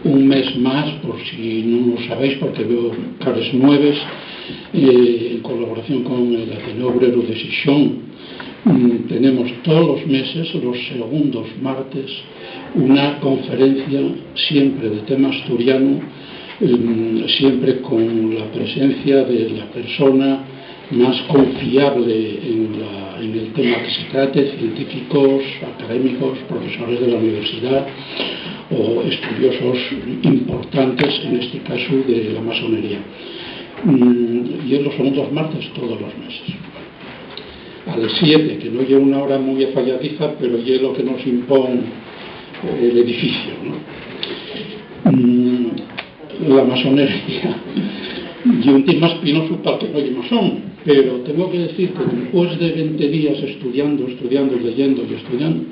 un mes más, por si non o sabéis, porque veo caras nueves, en colaboración con el Ateneo Obrero de Xixón, tenemos todos los meses, los segundos martes, una conferencia siempre de tema asturiano, siempre con la presencia de la persona más confiable en el tema que se trate, científicos, académicos, profesores de la universidad o estudiosos importantes, en este caso de la masonería. Y en los segundos martes todos los meses. A las 7, que no lleva una hora muy afalladiza, pero es lo que nos impone el edificio, ¿no? La masonería y un tema espinoso para el que no es masón, pero tengo que decir que después de 20 días estudiando, leyendo y estudiando,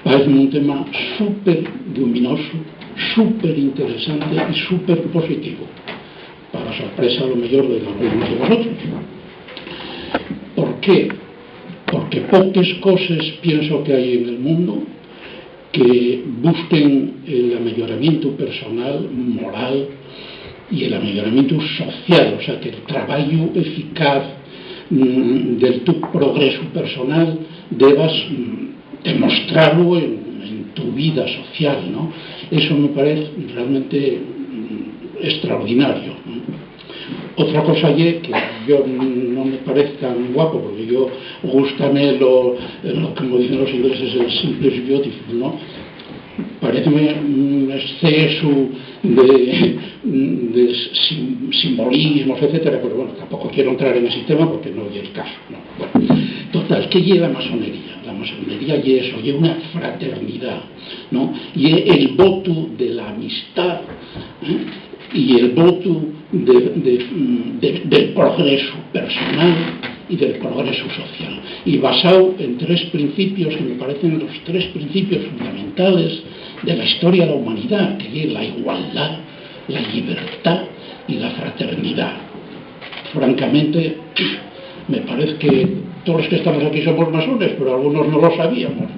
parece un tema súper luminoso, súper interesante y súper positivo, para sorpresa a lo mejor de algunos de vosotros. ¿Por qué? Porque pocas cosas pienso que hay en el mundo que busquen el amelloramiento personal, moral y el amelloramiento social, o sea, que el trabajo eficaz del tu progreso personal debas demostrarlo en tu vida social, ¿no? Eso me parece realmente extraordinario, ¿no? Otra cosa es que yo no me parece tan guapo, porque yo gustame lo como dicen los ingleses, el simple is beautiful, ¿no? Parece un exceso de simbolismos, etcétera, pero bueno, tampoco quiero entrar en ese tema porque no es el caso, ¿no? Bueno, total, ¿qué lleva la masonería? La masonería y eso, lleva una fraternidad, ¿no? Y el voto de la amistad, y el voto del progreso personal y del progreso social, y basado en 3 principios que me parecen los 3 principios fundamentales de la historia de la humanidad, que es la igualdad, la libertad y la fraternidad. Francamente, me parece que todos los que estamos aquí somos masones, pero algunos no lo sabíamos,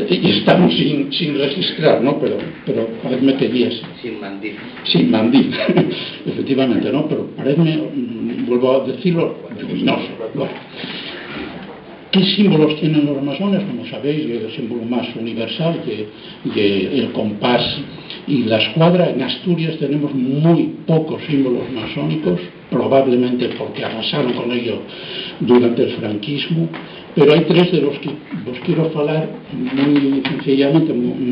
y estamos sin registrar, ¿no? Pero parece que sí es. Sin mandil, efectivamente, ¿no? Pero parece, vuelvo a decirlo, luminoso. Bueno, ¿qué símbolos tienen los masones? Como sabéis, el símbolo más universal, que el compás y la escuadra. En Asturias tenemos muy pocos símbolos masónicos, probablemente porque arrasaron con ello durante el franquismo, pero hay 3 de los que os quiero hablar muy sencillamente, muy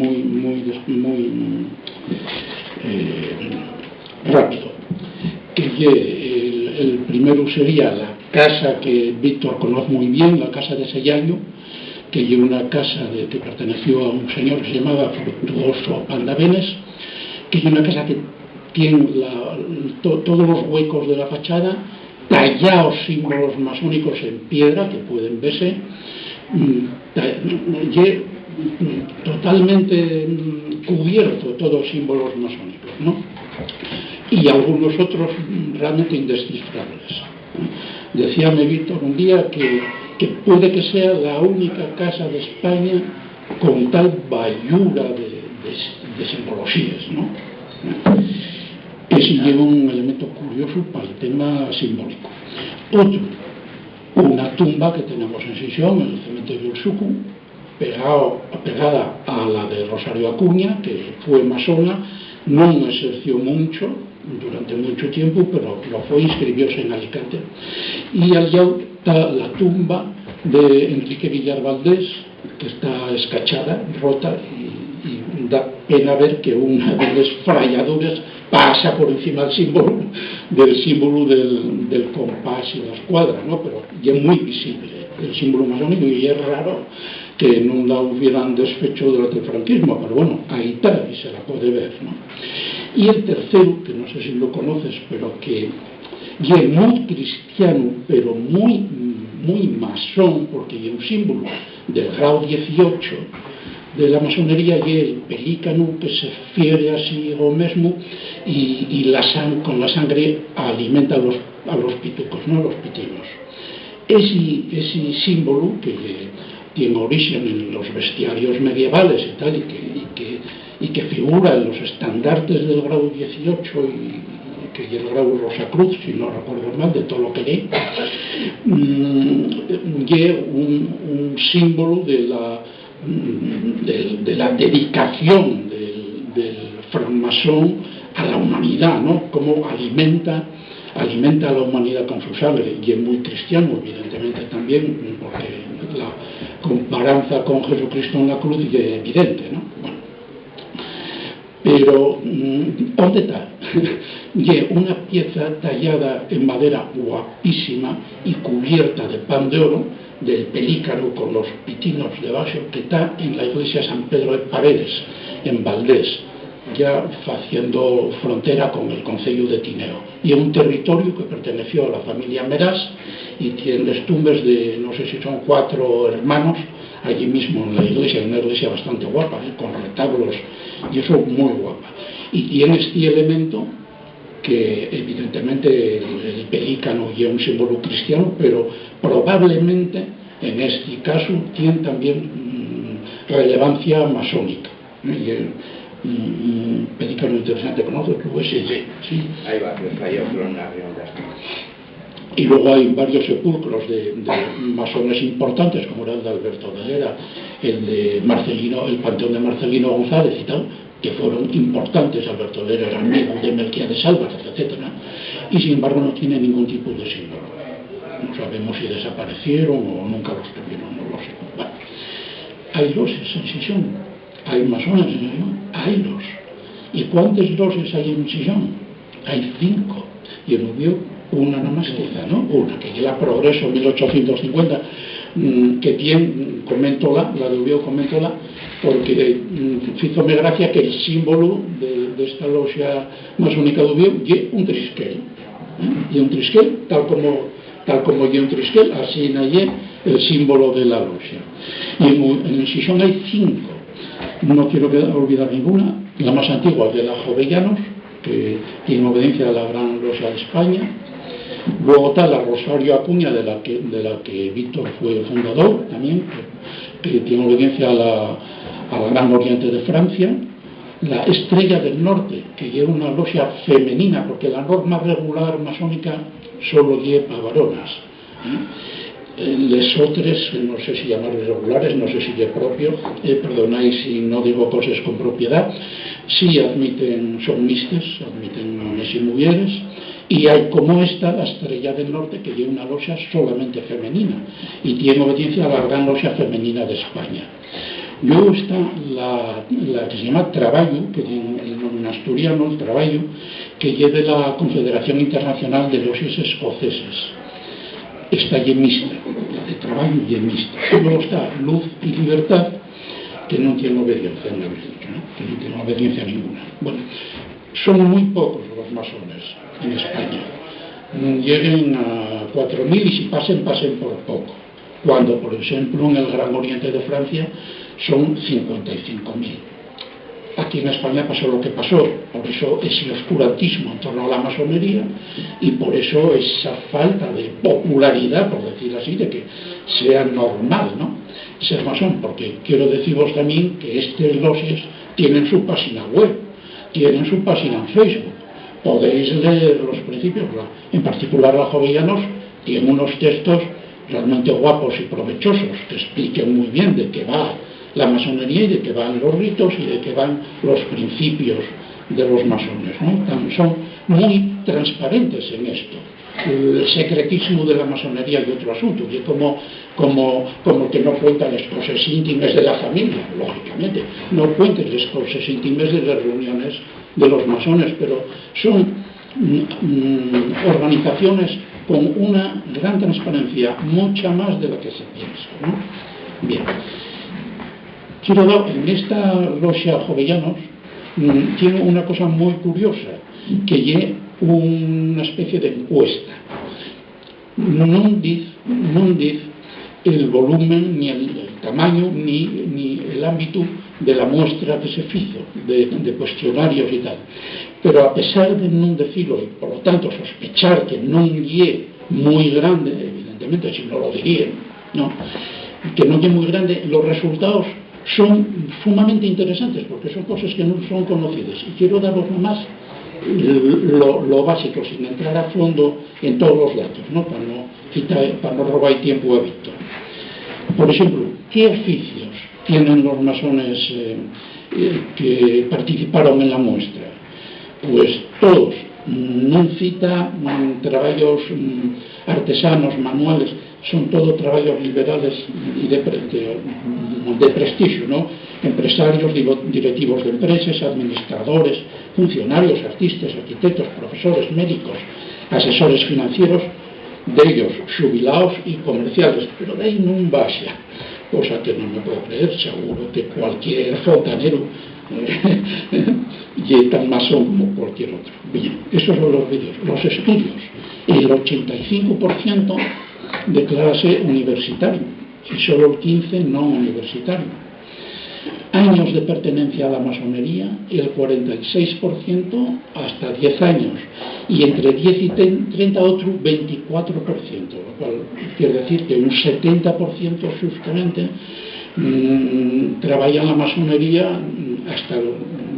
rápido. El primero sería la casa que Víctor conoce muy bien, la casa de Sellaño, que es una casa que perteneció a un señor que se llamaba Fructuoso Pandavenes, que es una casa que tiene todos los huecos de la fachada tallados símbolos masónicos en piedra que pueden verse, totalmente cubierto todos símbolos masónicos, ¿no? Y algunos otros realmente indescifrables. Decíame Víctor un día que puede que sea la única casa de España con tal bayura de simbologías, ¿no? Ese lleva un elemento curioso para el tema simbólico. Otro, una tumba que tenemos en Xixón, en el cementerio del Sucu, pegada a la de Rosario Acuña, que fue masona, no ejerció mucho, durante mucho tiempo, pero lo fue, inscribióse en Alicante. Y allá está la tumba de Enrique Villar Valdés, que está escachada, rota, y da pena ver que una de las frayaduras pasa por encima del símbolo del compás y la escuadra, ¿no? Pero ya es muy visible el símbolo masónico, y es raro que no la hubieran desfecho durante el franquismo, pero bueno, ahí está y se la puede ver, ¿no? Y el tercero, que no sé si lo conoces, pero que es muy cristiano, pero muy masón, porque es un símbolo del grado 18 de la masonería, y el pelícano que se fiere así o mismo, y con la sangre alimenta a los pitucos, ¿no? Los pitinos. Ese símbolo, que tiene origen en los bestiarios medievales y tal, y que figura en los estandartes del grado 18 y que es el grado Rosacruz, si no recuerdo mal, de todo lo que leí, y un símbolo de la dedicación del francmasón a la humanidad, ¿no? Cómo alimenta a la humanidad con su sangre, y es muy cristiano, evidentemente también, porque la comparanza con Jesucristo en la cruz es evidente, ¿no? Bueno, pero ¿dónde está? Y una pieza tallada en madera guapísima y cubierta de pan de oro, del pelícano con los pitinos debajo, que está en la iglesia San Pedro de Paredes, en Valdés, ya haciendo frontera con el concello de Tineo, y un territorio que perteneció a la familia Meraz, y tiene las tumbas de, no sé si son 4 hermanos, allí mismo en la iglesia, una iglesia bastante guapa, con retablos, y eso muy guapa. Y tiene este elemento que evidentemente el pelícano es un símbolo cristiano, pero probablemente en este caso tiene también relevancia masónica. Un pelícano interesante, ¿conoces? Sí. Hay varios, hay otro en la redonda. Y luego hay varios sepulcros de masones importantes, como era el de Alberto de Lera, el de Marcelino, el panteón de Marcelino González y tal, que fueron importantes. Alberto de Lera era amigo de Melquiades Álvarez, etc. Y sin embargo no tiene ningún tipo de símbolo. No sabemos si desaparecieron o nunca los tuvieron, no lo sé. Bueno, hay loses en Sison, hay masones en Sison, hay los. ¿Y cuántos loses hay en Sison? Hay 5. Y en Ubió una nada más quizá, ¿no? Una, que es la Progreso 1850, que tiene, coméntola, la de Ubió coméntola, porque fíjome gracia que el símbolo de esta logia masónica de Ubió es un trisquel, y un trisquel, tal como es un trisquel, así naye el símbolo de la logia. Y en Sison hay 5, no quiero olvidar ninguna. La más antigua es de la Jovellanos, que tiene obediencia a la Gran Logia de España. Luego está la Rosario Acuña, de la que Víctor fue el fundador también, que tiene obediencia a la Gran Oriente de Francia. La Estrella del Norte, que lleva una logia femenina, porque la norma regular masónica solo lleva varones. Les otros, no sé si llamarles regulares, no sé si es propio, perdonáis si no digo cosas con propiedad, sí admiten, son mixtas, admiten hombres y mujeres, y hay como esta, la Estrella del Norte, que lleva una logia solamente femenina, y tiene obediencia a la Gran Logia Femenina de España. Luego está la que se llama Traballo, que tiene el nombre asturiano, el Traballo, que lleva de la Confederación Internacional de Logias Escoceses. Está mixta, la de Traballo y mixta. Y luego está Luz y Libertad, que no tiene obediencia, que no tiene obediencia ninguna. Bueno, son muy pocos los masones en España. Lleguen a 4.000 y si pasen por poco. Cuando, por ejemplo, en el Gran Oriente de Francia son 55.000. Aquí en España pasó lo que pasó, por eso ese oscurantismo en torno a la masonería y por eso esa falta de popularidad, por decir así, de que sea normal, ¿no?, ser masón, porque quiero deciros también que estos loses tienen su página web, tienen su página en Facebook, podéis leer los principios, en particular la Jovellanos tiene unos textos realmente guapos y provechosos que expliquen muy bien de qué va la masonería y de qué van los ritos y de qué van los principios de los masones, ¿no? Son muy transparentes en esto. El secretismo de la masonería y otro asunto, y como que no cuentan las cosas íntimas de la familia, lógicamente, no cuentan las cosas íntimas de las reuniones de los masones, pero son organizaciones con una gran transparencia, mucha más de la que se piensa, ¿no? Bien. Quiero dar, en esta logia Jovellanos tiene una cosa muy curiosa, que es una especie de encuesta. No dice el volumen, ni el tamaño, ni el ámbito de la muestra que se hizo, de cuestionarios y tal. Pero a pesar de no decirlo, y por lo tanto sospechar que no es muy grande, evidentemente, si no lo dirían, ¿no?, que non é moi grande, los resultados son sumamente interesantes porque son cosas que non son conocidas, e quero daros nomás lo básico sin entrar a fondo en todos los datos, ¿no? Para no robar tiempo a Víctor. Por ejemplo, ¿qué oficios tienen los masones que participaron en la muestra? Pues todos. Non cita traballos artesanos, manuales, son todo traballos liberales y de prestigio, ¿no? Empresarios, directivos de empresas, administradores, funcionarios, artistas, arquitectos, profesores, médicos, asesores financieros, de ellos jubilados y comerciales, pero de ahí non baixa, cosa que non me puedo creer, seguro que cualquier fontanero y tan masón como cualquier otro. Bien, esos son los vídeos. Los estudios, el 85% de clase universitario y solo el 15% no universitario. Años de pertenencia a la masonería, el 46% hasta 10 años, y entre 10 y 30 otro 24%, lo cual quiere decir que un 70% justamente trabaja en la masonería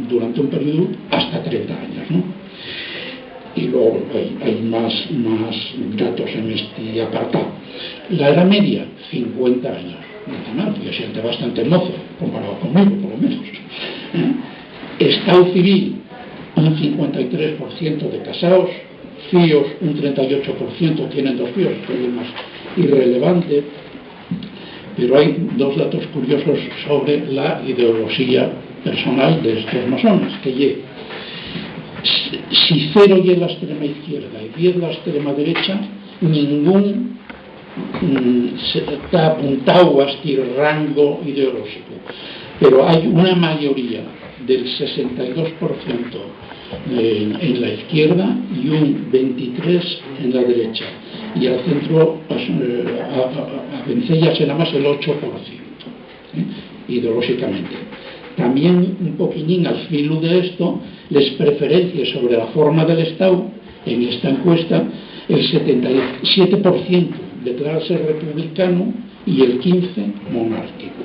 durante un periodo hasta 30 años, ¿no? Y luego hay más datos en este apartado. La edad media, 50 años. Nada más, yo siento bastante mozo, comparado conmigo, por lo menos. Estado civil, un 53% de casados, fíos, un 38% tienen 2 fíos, que es más irrelevante. Pero hay dos datos curiosos sobre la ideología personal de estos masones, que si 0 es la extrema izquierda y 10 la extrema derecha, ningún está apuntado a este rango ideológico, pero hay una mayoría del 62% en la izquierda y un 23% en la derecha, y al centro a Vencella será más el 8%, ideológicamente. También un poquillín al filo de esto, les preferencias sobre la forma del Estado. En esta encuesta el 77% declararse republicano y el 15% monárquico.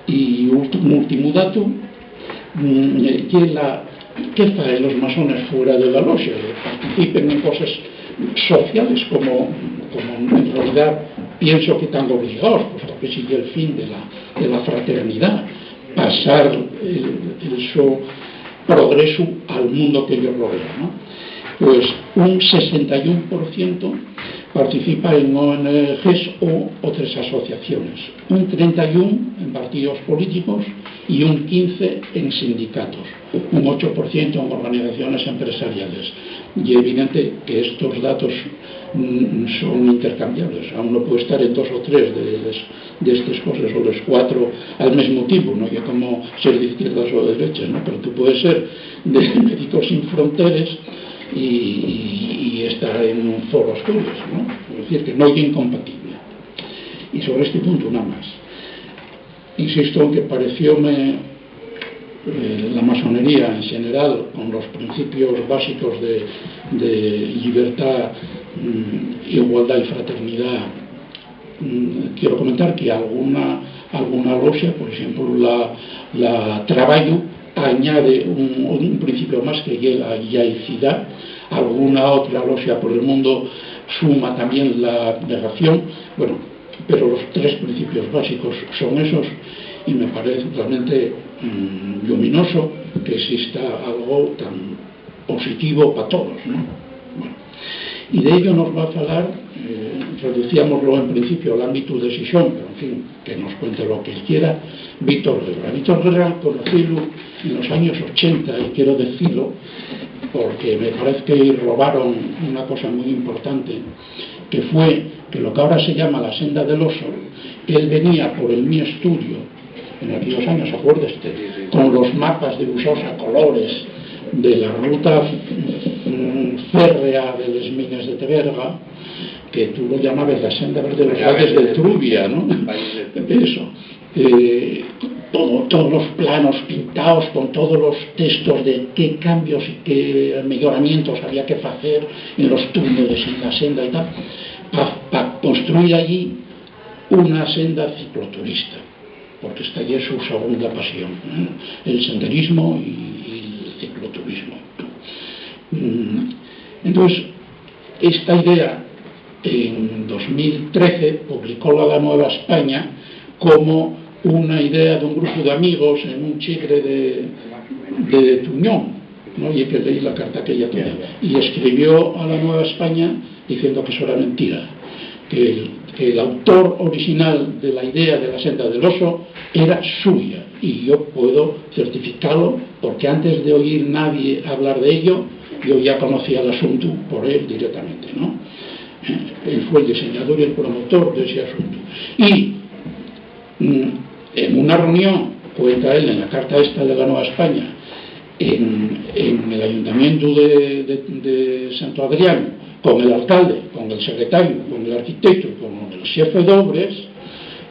Y un último dato, ¿qué hacen los masones fuera de la logia? Participen en cosas sociales como en realidad pienso que están obligados, puesto que sigue el fin de la fraternidad, pasar su progreso al mundo que ellos rodean, ¿no? Pues un 61% participa en ONGs o otras asociaciones, un 31% en partidos políticos y un 15% en sindicatos, un 8% en organizaciones empresariales. Y es evidente que estos datos son intercambiables. Uno puede estar en 2 o 3 de estas cosas, o los 4 al mismo tiempo, no es como ser de izquierdas o de derechas, ¿no? Pero tú puedes ser de Médicos Sin Fronteras y estar en un foro Asturias, ¿no? Es decir, que no es incompatible. Y sobre este punto nada más. Insisto en que parecióme la masonería en general, con los principios básicos de libertad, igualdad y fraternidad. Quiero comentar que alguna logia, por ejemplo la Traballo, añade un principio más, que es la laicidad. Alguna otra logia por el mundo suma también la abnegación. Bueno, pero los 3 principios básicos son esos, y me parece realmente luminoso que exista algo tan positivo para todos, ¿no? Bueno, y de ello nos va a hablar, reducíamoslo en principio al ámbito de decisión, pero en fin, que nos cuente lo que él quiera, Víctor Guerra. Víctor Guerra conocílo en los años 80, y quiero decirlo porque me parece que robaron una cosa muy importante, que fue que lo que ahora se llama la senda del oso, él venía por el mi estudio en aquellos años, acuérdate, con los mapas dibujados a colores de la ruta férrea de las minas de Teberga, que tú lo llamabas la senda de los valles de Trubia, ¿no? Eso. Todos los planos pintados con todos los textos de qué cambios y qué mejoramientos había que hacer en los túneles y en la senda y tal, para construir allí una senda cicloturista, porque esta ya es su segunda pasión, el senderismo y el cicloturismo. Entonces, esta idea en 2013 publicó La Nueva España como una idea de un grupo de amigos en un chigre de Tuñón, ¿no? Y que leí la carta que ella tenía. Y escribió a La Nueva España diciendo que eso era mentira, que el autor original de la idea de la senda del oso era suya. Y yo puedo certificarlo porque antes de oír nadie hablar de ello, yo ya conocía el asunto por él directamente, ¿no? Él fue el diseñador y el promotor de ese asunto. Y en una reunión, cuenta él en la carta esta de La Nueva España, en el ayuntamiento de Santo Adrián, con el alcalde, con el secretario, con el arquitecto, con el jefe de obras,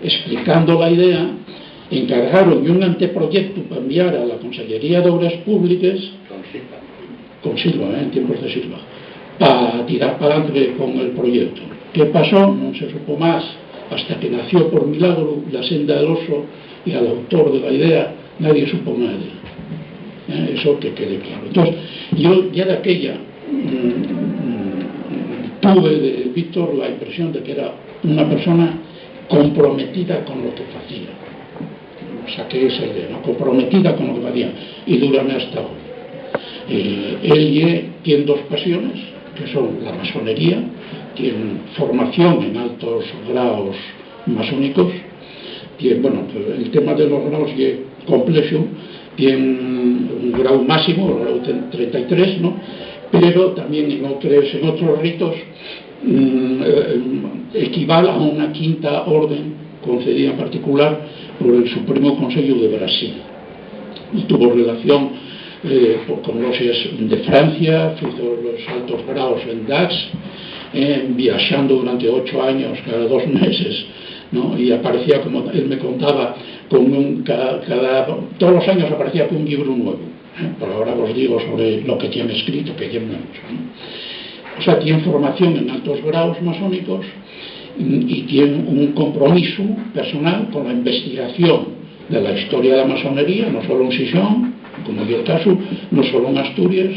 explicando la idea, encargaron de un anteproyecto para enviar a la Consellería de Obras Públicas, con Silva, en tiempos de Silva, para tirar para adelante con el proyecto. ¿Qué pasó? No se supo más, hasta que nació por milagro la senda del oso, y al autor de la idea nadie supo nada de él. Eso que quede claro. Entonces, yo ya de aquella tuve de Víctor la impresión de que era una persona comprometida con lo que hacía. Saqué esa idea, ¿no? Comprometida con lo que hacía, y dúrame hasta hoy. Él tiene dos pasiones, que son la masonería, tiene formación en altos grados masónicos, tiene, bueno, el tema de los grados es complejo, tiene un grado máximo, el grado 33, ¿no? Pero también en otros ritos equivale a una quinta orden concedida en particular por el Supremo Consejo de Brasil. Y tuvo relación con los de Francia, hizo los altos grados en Dax, viajando durante 8 años, cada 2 meses, ¿no? Y aparecía, como él me contaba, todos los años aparecía con un libro nuevo. Por ahora os digo sobre lo que tiene escrito, que tiene mucho, ¿no? O sea, tiene formación en altos grados masónicos y tiene un compromiso personal con la investigación de la historia de la masonería, no solo en Sison, como es el caso, no solo en Asturias,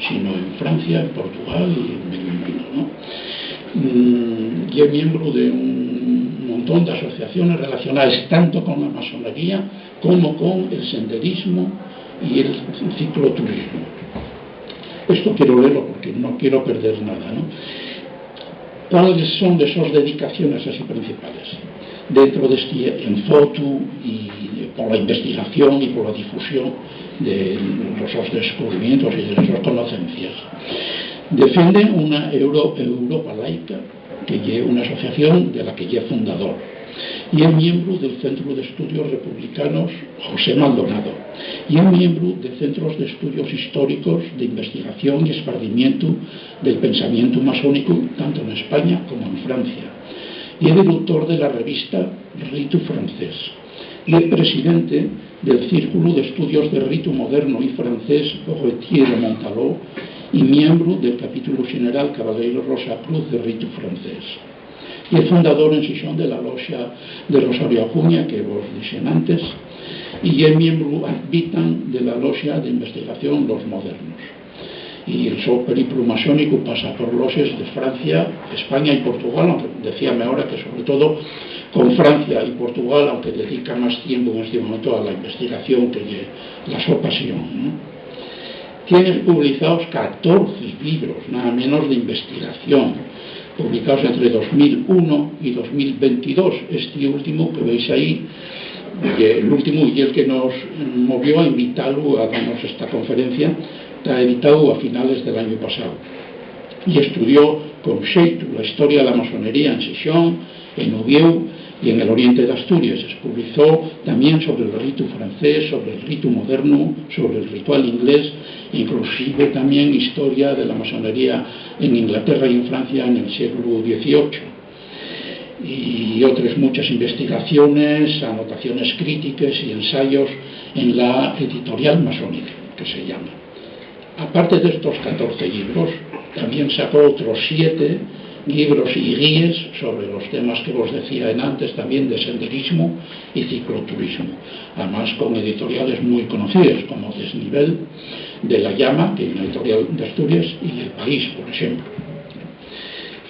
sino en Francia, en Portugal y en Medio Mundo, ¿no? Y es miembro de un montón de asociaciones relacionadas tanto con la masonería como con el senderismo y el cicloturismo. Esto quiero leerlo porque no quiero perder nada, ¿no? ¿Cuáles son de esas dedicaciones así principales? Dentro de este enfoque y por la investigación y por la difusión de los descubrimientos y de las conocencias. Defiende una Europa laica, que es una asociación de la que es fundador, y es miembro del Centro de Estudios Republicanos José Maldonado, y es miembro de centros de estudios históricos de investigación y esparcimiento del pensamiento masónico tanto en España como en Francia, y es director de la revista Rito Francés, y es presidente del Círculo de Estudios de Rito Moderno y Francés Roetier de Montaló, y miembro del capítulo general Caballero Rosa Cruz de Rito Francés. Y es fundador en Sison de la logia de Rosario Acuña, que vos dicen antes, y es miembro ad vitam de la logia de investigación Los Modernos. Y el su periplo masónico pasa por logias de Francia, España y Portugal, aunque decíame ahora que sobre todo con Francia y Portugal, aunque dedica más tiempo en este momento a la investigación que la su pasión, ¿no? Tiene publicados 14 libros, nada menos, de investigación, publicados entre 2001 y 2022. Este último que veis ahí, el último y el que nos movió a invitarlo a darnos esta conferencia, está editado a finales del año pasado. Y estudió con xeito la historia de la masonería en Sison, en Oviedo y en el oriente de Asturias. Se publicó también sobre el rito francés, sobre el rito moderno, sobre el ritual inglés, inclusive también historia de la masonería en Inglaterra y en Francia en el siglo XVIII. Y otras muchas investigaciones, anotaciones críticas y ensayos en la editorial masónica, que se llama. Aparte de estos 14 libros, también sacó otros 7 libros y guías sobre los temas que os decía antes también de senderismo y cicloturismo, además con editoriales muy conocidas como Desnivel, de La Llama, que es una editorial de Asturias, y El País, por ejemplo.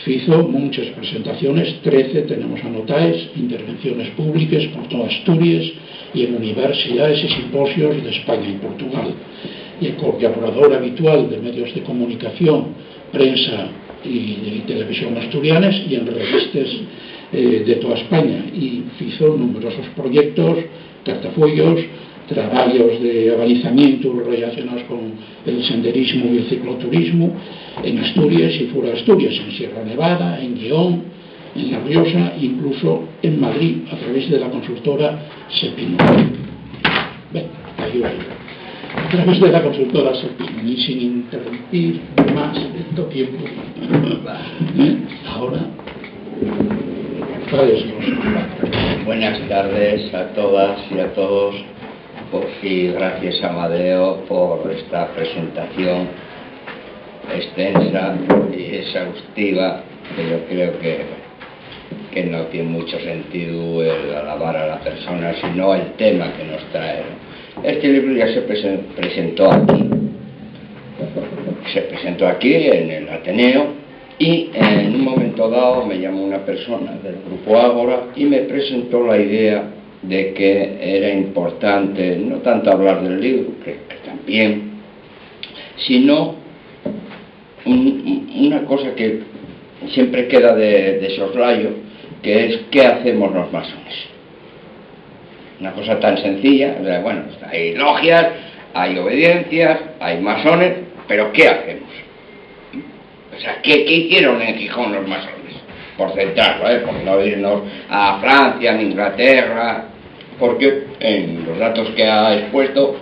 Hizo muchas presentaciones, 13 tenemos anotadas, intervenciones públicas por toda Asturias y en universidades y simposios de España y Portugal. Y el colaborador habitual de medios de comunicación, prensa y televisión asturianas y en revistas de toda España. Y hizo numerosos proyectos, cartafollos, trabajos de avalizamiento relacionados con el senderismo y el cicloturismo en Asturias y fuera de Asturias, en Sierra Nevada, en Guión, en La Rioja, incluso en Madrid, a través de la consultora Sepino. A través de la consultora Sepino, y sin interrumpir más este tiempo. Ahora, buenas tardes a todas y a todos. Y gracias a Amadeo por esta presentación extensa y exhaustiva, que yo creo que no tiene mucho sentido el alabar a la persona, sino el tema que nos trae. Este libro ya se presentó aquí en el Ateneo, y en un momento dado me llamó una persona del grupo Ágora y me presentó la idea de que era importante no tanto hablar del libro, que también, sino una cosa que siempre queda de soslayo, que es ¿qué hacemos los masones? Una cosa tan sencilla, o sea, bueno, hay logias, hay obediencias, hay masones, pero ¿qué hacemos? O sea, ¿qué hicieron en Gijón los masones? Por centrarlo, por no irnos a Francia, a Inglaterra, porque en los datos que ha expuesto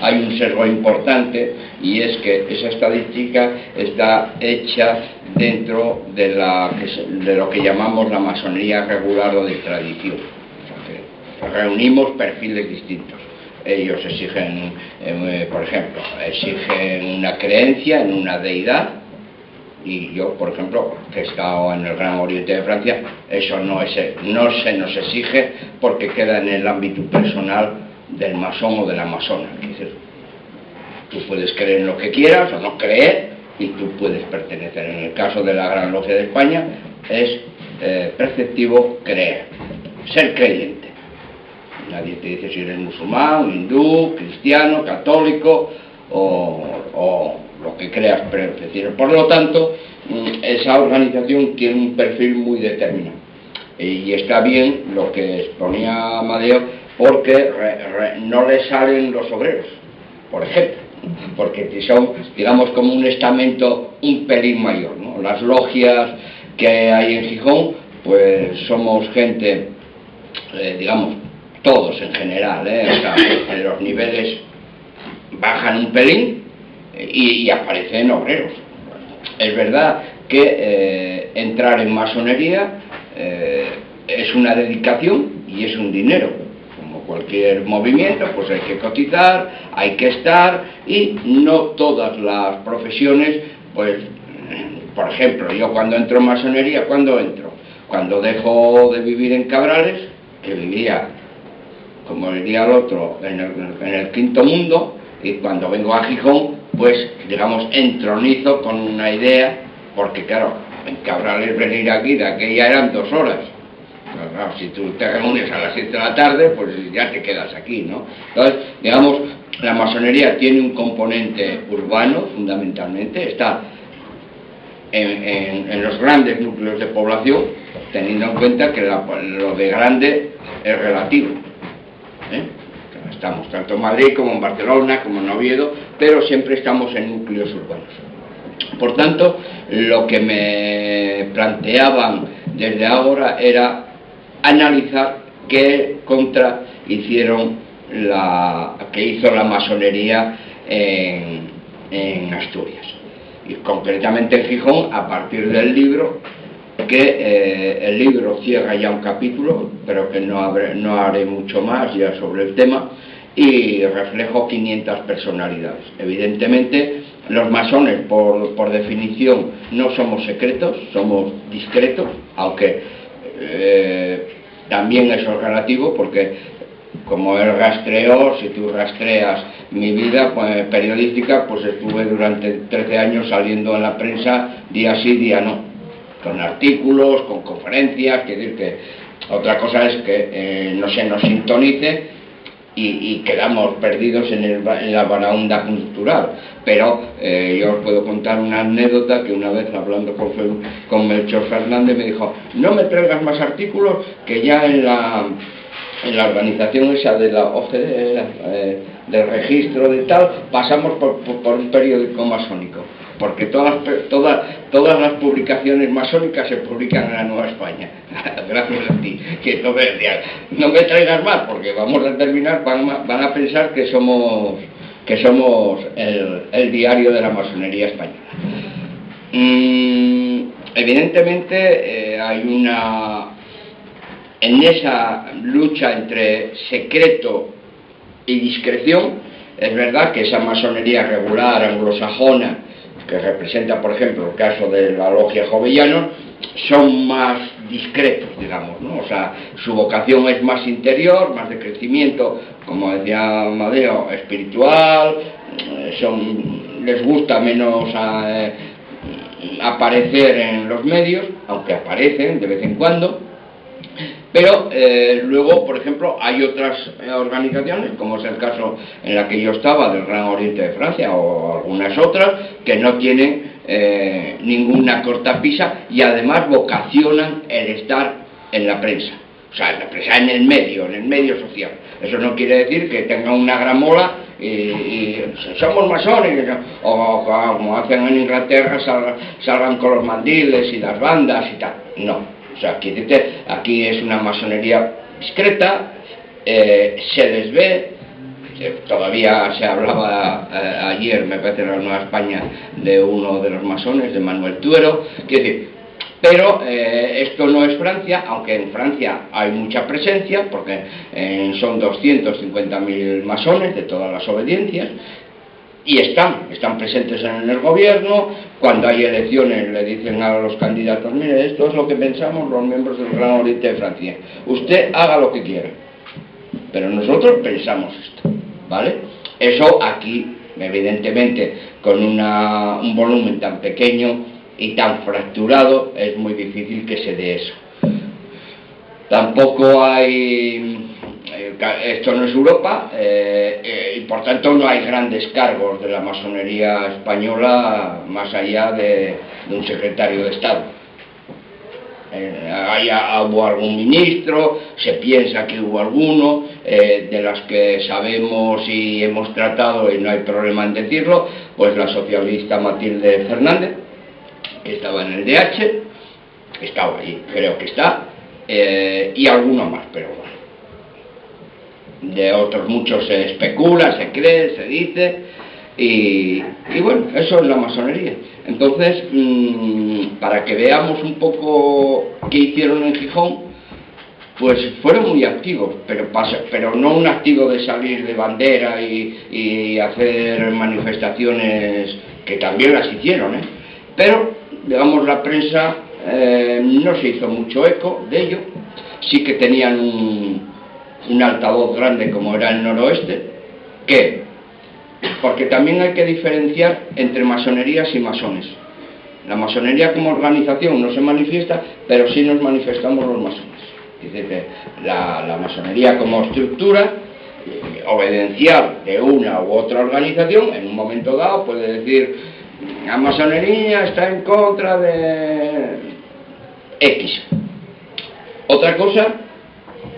hay un sesgo importante, y es que esa estadística está hecha dentro de lo que llamamos la masonería regular o de tradición. O sea, que reunimos perfiles distintos. Ellos exigen, por ejemplo, exigen una creencia en una deidad, y yo, por ejemplo, que he estado en el Gran Oriente de Francia, eso no se nos exige, porque queda en el ámbito personal del masón o de la masona. Es decir, tú puedes creer en lo que quieras o no creer, y tú puedes pertenecer. En el caso de la Gran Logia de España es preceptivo creer, ser creyente. Nadie te dice si eres musulmán, hindú, cristiano, católico o lo que creas, pero es decir, por lo tanto, esa organización tiene un perfil muy determinado. Y está bien lo que exponía Amadeo, porque no le salen los obreros, por ejemplo, porque son, digamos, como un estamento un pelín mayor, ¿no? Las logias que hay en Gijón, pues somos gente, digamos, todos en general, o sea, en los niveles bajan un pelín, y aparecen obreros. Es verdad que entrar en masonería es una dedicación y es un dinero. Como cualquier movimiento, pues hay que cotizar, hay que estar, y no todas las profesiones, pues, por ejemplo, yo cuando entro en masonería, ¿cuándo entro? Cuando dejo de vivir en Cabrales, que vivía, como diría el otro, en el quinto mundo, y cuando vengo a Gijón, pues, digamos, entronizo con una idea, porque claro, en Cabrales venir aquí, de aquella eran 2 horas. Pero, claro, si tú te reúnes a las 7 de la tarde, pues ya te quedas aquí, ¿no? Entonces, digamos, la masonería tiene un componente urbano, fundamentalmente, está en los grandes núcleos de población, teniendo en cuenta que lo de grande es relativo, Estamos tanto en Madrid como en Barcelona, como en Oviedo, pero siempre estamos en núcleos urbanos. Por tanto, lo que me planteaban desde ahora era analizar qué contra hizo la masonería en Asturias, y concretamente en Gijón, a partir del libro, que el libro cierra ya un capítulo, pero que no haré mucho más ya sobre el tema, y reflejo 500 personalidades. Evidentemente los masones, por definición, no somos secretos, somos discretos, aunque también eso es relativo, porque como él rastreó, si tú rastreas mi vida pues, periodística, pues estuve durante 13 años saliendo en la prensa día sí, día no, con artículos, con conferencias, quiere decir que otra cosa es que no se nos sintonice y quedamos perdidos en la baraonda cultural. Pero yo os puedo contar una anécdota que una vez hablando con Melchor Fernández me dijo: no me traigas más artículos, que ya en la organización esa de la OCDE, del registro de tal, pasamos por un periódico masónico, porque todas las publicaciones masónicas se publican en la Nueva España. Gracias a ti, que no me traigas más, porque vamos a terminar, van a pensar que somos el diario de la masonería española. Evidentemente hay en esa lucha entre secreto y discreción, es verdad que esa masonería regular anglosajona, que representa por ejemplo el caso de la logia Jovellanos, son más discretos, digamos, ¿no? O sea, su vocación es más interior, más de crecimiento, como decía Amadeo, espiritual, les gusta menos aparecer en los medios, aunque aparecen de vez en cuando. Pero luego, por ejemplo, hay otras organizaciones, como es el caso en la que yo estaba, del Gran Oriente de Francia, o algunas otras, que no tienen ninguna cortapisa y además vocacionan el estar en la prensa. O sea, en la prensa, en el medio social. Eso no quiere decir que tengan una gramola y somos masones, o como hacen en Inglaterra, salgan con los mandiles y las bandas y tal. No. O sea, aquí es una masonería discreta, se les ve, todavía se hablaba ayer, me parece, en la Nueva España, de uno de los masones, de Manuel Tuero, quiere decir, pero esto no es Francia, aunque en Francia hay mucha presencia, porque son 250.000 masones de todas las obediencias, y están presentes en el gobierno. Cuando hay elecciones le dicen a los candidatos: mire, esto es lo que pensamos los miembros del Gran Oriente de Francia, usted haga lo que quiera, pero nosotros pensamos esto, ¿vale? Eso aquí, evidentemente, con un volumen tan pequeño y tan fracturado, es muy difícil que se dé eso. Tampoco hay... Esto no es Europa, y por tanto no hay grandes cargos de la masonería española más allá de un secretario de Estado. Hubo algún ministro, se piensa que hubo alguno, de las que sabemos y hemos tratado, y no hay problema en decirlo, pues la socialista Matilde Fernández, que estaba en el DH, estaba allí, creo que está, y alguno más, pero bueno. De otros muchos se especula, se cree, se dice, y bueno, eso es la masonería. Entonces, para que veamos un poco qué hicieron en Gijón, pues fueron muy activos, pero no un activo de salir de bandera y hacer manifestaciones, que también las hicieron, pero, digamos, la prensa no se hizo mucho eco de ello. Sí que tenían un altavoz grande como era el Noroeste, porque también hay que diferenciar entre masonerías y masones. La masonería como organización no se manifiesta, pero sí nos manifestamos los masones. Dice que la masonería como estructura obedencial de una u otra organización, en un momento dado puede decir: la masonería está en contra de X. Otra cosa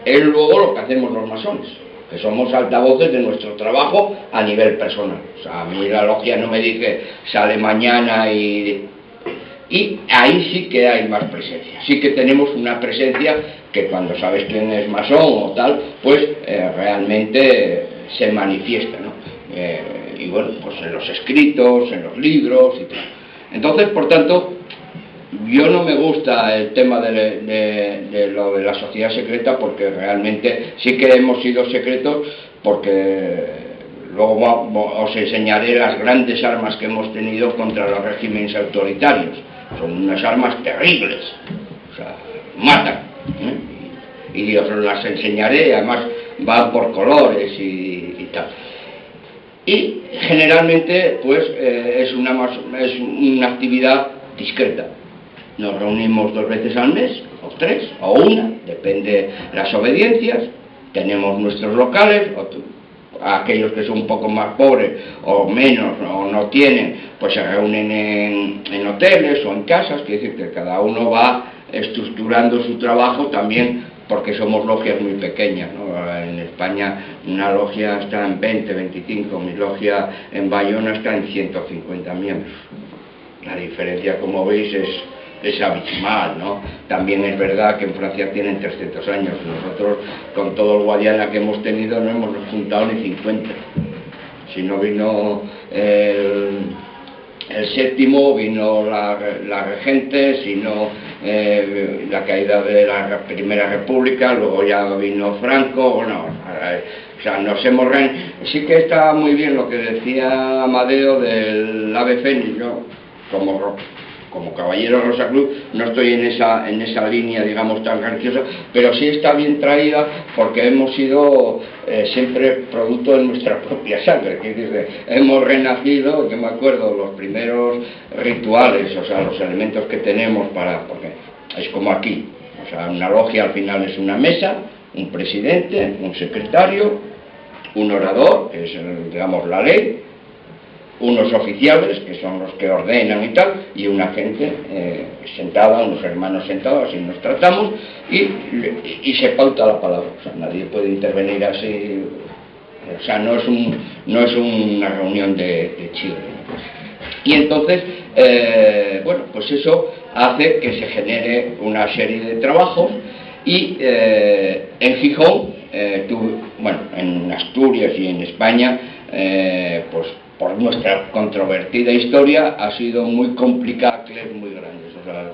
es luego lo que hacemos los masones, que somos altavoces de nuestro trabajo a nivel personal. O sea, a mí la logia no me dice sale mañana y ahí sí que hay más presencia. Sí que tenemos una presencia que cuando sabes quién es masón o tal, pues realmente se manifiesta, ¿no? Y bueno, pues en los escritos, en los libros y tal. Entonces, por tanto, yo no me gusta el tema de lo de la sociedad secreta, porque realmente sí que hemos sido secretos, porque Luego os enseñaré las grandes armas que hemos tenido contra los regímenes autoritarios. Son unas armas terribles, o sea, matan, ¿eh? Y os las enseñaré, además van por colores y tal. Y generalmente pues es una actividad discreta. Nos reunimos 2 veces al mes, o 3, o 1, depende de las obediencias. Tenemos nuestros locales, aquellos que son un poco más pobres o menos o no tienen, pues se reúnen en hoteles o en casas. Quiere decir que cada uno va estructurando su trabajo también, porque somos logias muy pequeñas, ¿no? En España una logia está en 20, 25, mi logia en Bayona está en 150 miembros. La diferencia, como veis, es abismal, ¿no? También es verdad que en Francia tienen 300 años. Nosotros, con todo el Guadiana que hemos tenido, no hemos juntado ni 50. Si no vino el séptimo, vino la regente, sino la caída de la Primera República, luego ya vino Franco. Bueno, o sea, nos hemos sí que está muy bien lo que decía Amadeo del ave fénix. Yo, como caballero Rosacruz, no estoy en esa línea, digamos, tan religiosa, pero sí está bien traída, porque hemos sido siempre producto de nuestra propia sangre. Es decir, hemos renacido. Yo me acuerdo los primeros rituales, o sea, los elementos que tenemos porque es como aquí, o sea, una logia al final es una mesa, un presidente, un secretario, un orador, que es, digamos, la ley, unos oficiales, que son los que ordenan y tal, y una gente sentada, unos hermanos sentados, así nos tratamos, y se pauta la palabra. O sea, nadie puede intervenir así. O sea, no es una reunión de Chile. Y entonces, bueno, pues eso hace que se genere una serie de trabajos. Y en Gijón, bueno, en Asturias y en España, pues por nuestra controvertida historia, ha sido muy complicado, muy grandes. O sea,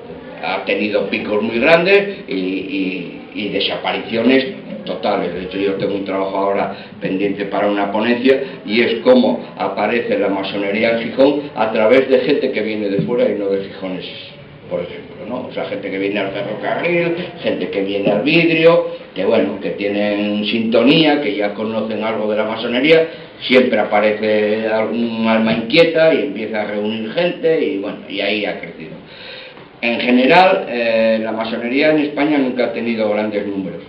ha tenido picos muy grandes y desapariciones totales. De hecho, yo tengo un trabajo ahora pendiente para una ponencia, y es cómo aparece la masonería en Gijón a través de gente que viene de fuera y no de gijoneses, por ejemplo, ¿no? O sea, gente que viene al ferrocarril, gente que viene al vidrio, que bueno, que tienen sintonía, que ya conocen algo de la masonería. Siempre aparece algún alma inquieta y empieza a reunir gente, y bueno, y ahí ha crecido. En general, la masonería en España nunca ha tenido grandes números.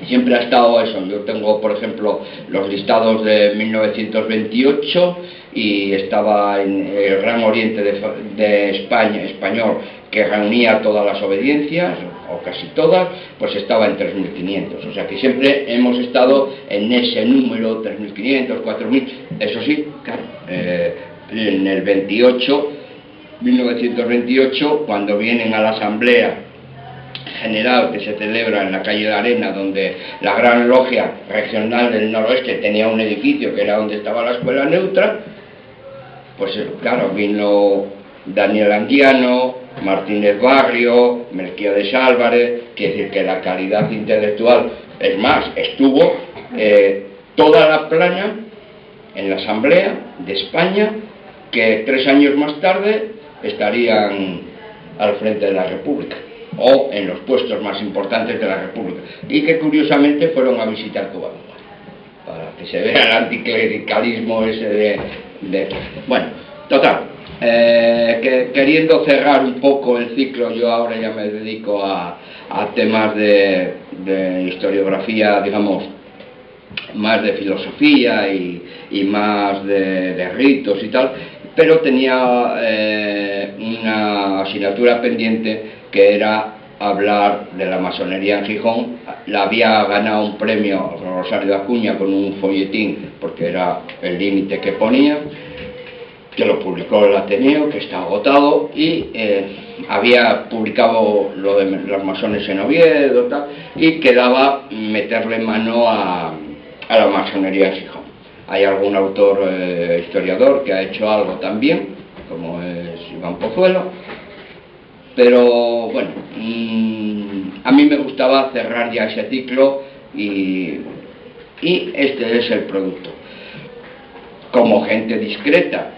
Siempre ha estado eso. Yo tengo, por ejemplo, los listados de 1928, y estaba en el Gran Oriente de España, español, que reunía todas las obediencias, o casi todas, pues estaba en 3.500. O sea que siempre hemos estado en ese número, 3.500, 4.000. Eso sí, claro, en el 1928, cuando vienen a la Asamblea General que se celebra en la calle de la Arena, donde la Gran Logia Regional del Noroeste tenía un edificio que era donde estaba la Escuela Neutra, pues claro, vino Daniel Anguiano, Martínez Barrio, Melquiades Álvarez. Quiere decir que la calidad intelectual, es más, estuvo toda la plana en la Asamblea de España, que 3 años más tarde estarían al frente de la República, o en los puestos más importantes de la República, y que curiosamente fueron a visitar Cuba, para que se vea el anticlericalismo ese bueno, total, queriendo cerrar un poco el ciclo. Yo ahora ya me dedico a temas de historiografía, digamos, más de filosofía y más de ritos y tal, pero tenía una asignatura pendiente, que era hablar de la masonería en Gijón. La había ganado un premio Rosario de Acuña con un folletín, porque era el límite que ponía, que lo publicó el Ateneo, que está agotado, y había publicado lo de los masones en Oviedo, tal, y quedaba meterle mano a la masonería en Gijón. Hay algún autor historiador que ha hecho algo también, como es Iván Pozuelo, pero bueno, a mí me gustaba cerrar ya ese ciclo, y este es el producto. como gente discreta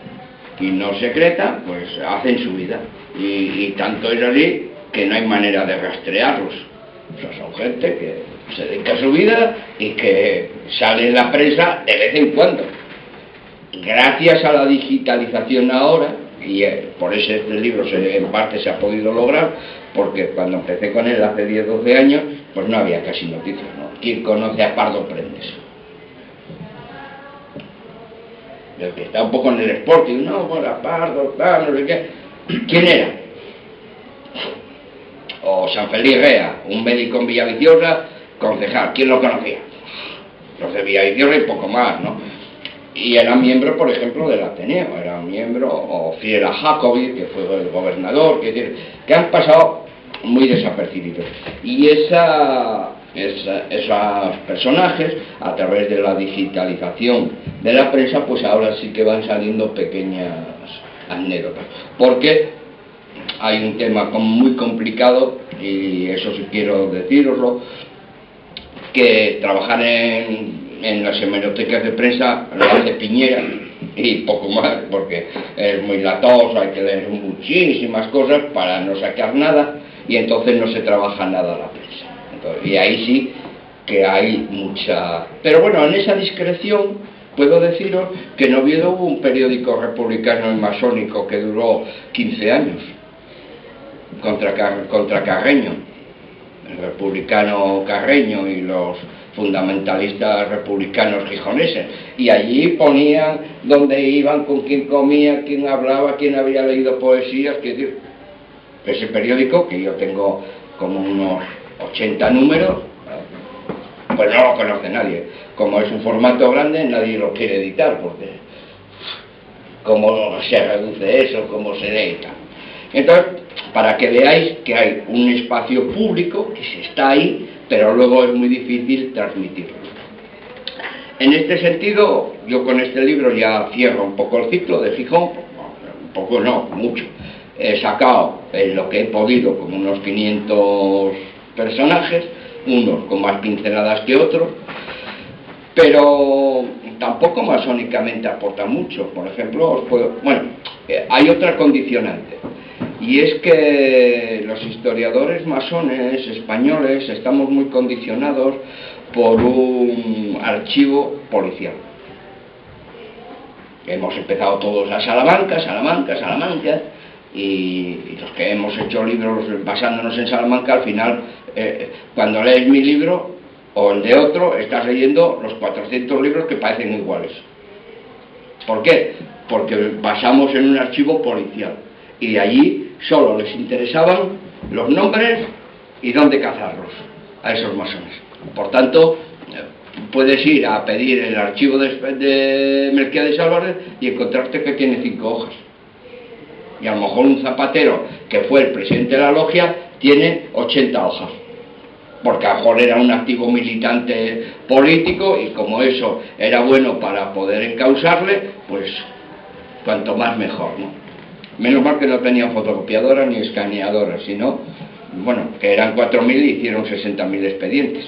y no secreta, pues hacen su vida. Y tanto es así que no hay manera de rastrearlos. O sea, son gente que se dedica a su vida y que sale en la prensa de vez en cuando. Gracias a la digitalización ahora, y por eso este libro en parte se ha podido lograr, porque cuando empecé con él hace 10-12 años, pues no había casi noticias, ¿no? ¿Quién conoce a Pardo Prendes? El que está un poco en el Sporting, no, bueno, Pardo, tal, no sé qué. ¿Quién era? O San Feliz Rea, un médico en Villaviciosa, concejal, ¿quién lo conocía? Los de Villaviciosa y poco más, ¿no? Y era miembro, por ejemplo, del Ateneo, era miembro, o fiel a Jacobi, que fue el gobernador, que han pasado muy desapercibidos. Y esos personajes, a través de la digitalización de la prensa, pues ahora sí que van saliendo pequeñas anécdotas. Porque hay un tema muy complicado, y eso sí quiero decíroslo, que trabajar en las hemerotecas de prensa la de Piñera y poco más, porque es muy latoso, hay que leer muchísimas cosas para no sacar nada, y entonces no se trabaja nada la prensa. Entonces, y ahí sí que hay mucha... Pero bueno, en esa discreción puedo deciros que en Oviedo hubo un periódico republicano y masónico que duró 15 años, contra Carreño, el republicano Carreño y los fundamentalistas republicanos gijoneses, y allí ponían dónde iban, con quién comía, quién hablaba, quién había leído poesías, que decir, ese periódico, que yo tengo como unos 80 números, pues no lo conoce nadie. Como es un formato grande, nadie lo quiere editar, porque cómo se reduce eso, cómo se edita. Entonces, para que veáis que hay un espacio público que se está ahí, pero luego es muy difícil transmitirlo. En este sentido, yo con este libro ya cierro un poco el ciclo de Gijón, un poco no, mucho. He sacado lo que he podido como unos 500 personajes, unos con más pinceladas que otros, pero tampoco masónicamente aporta mucho. Por ejemplo, hay otra condicionante, y es que los historiadores masones españoles estamos muy condicionados por un archivo policial. Hemos empezado todos a Salamanca, y los que hemos hecho libros basándonos en Salamanca, al final, cuando lees mi libro o el de otro, estás leyendo los 400 libros que parecen iguales. ¿Por qué? Porque basamos en un archivo policial, y de allí solo les interesaban los nombres y dónde cazarlos a esos masones. Por tanto, puedes ir a pedir el archivo de Melquiades Álvarez y encontrarte que tiene 5 hojas. Y a lo mejor un zapatero que fue el presidente de la logia tiene 80 hojas. Porque a lo mejor era un activo militante político, y como eso era bueno para poder encausarle, pues cuanto más mejor, ¿no? Menos mal que no tenían fotocopiadora ni escaneadora, sino, bueno, que eran 4.000 y hicieron 60.000 expedientes.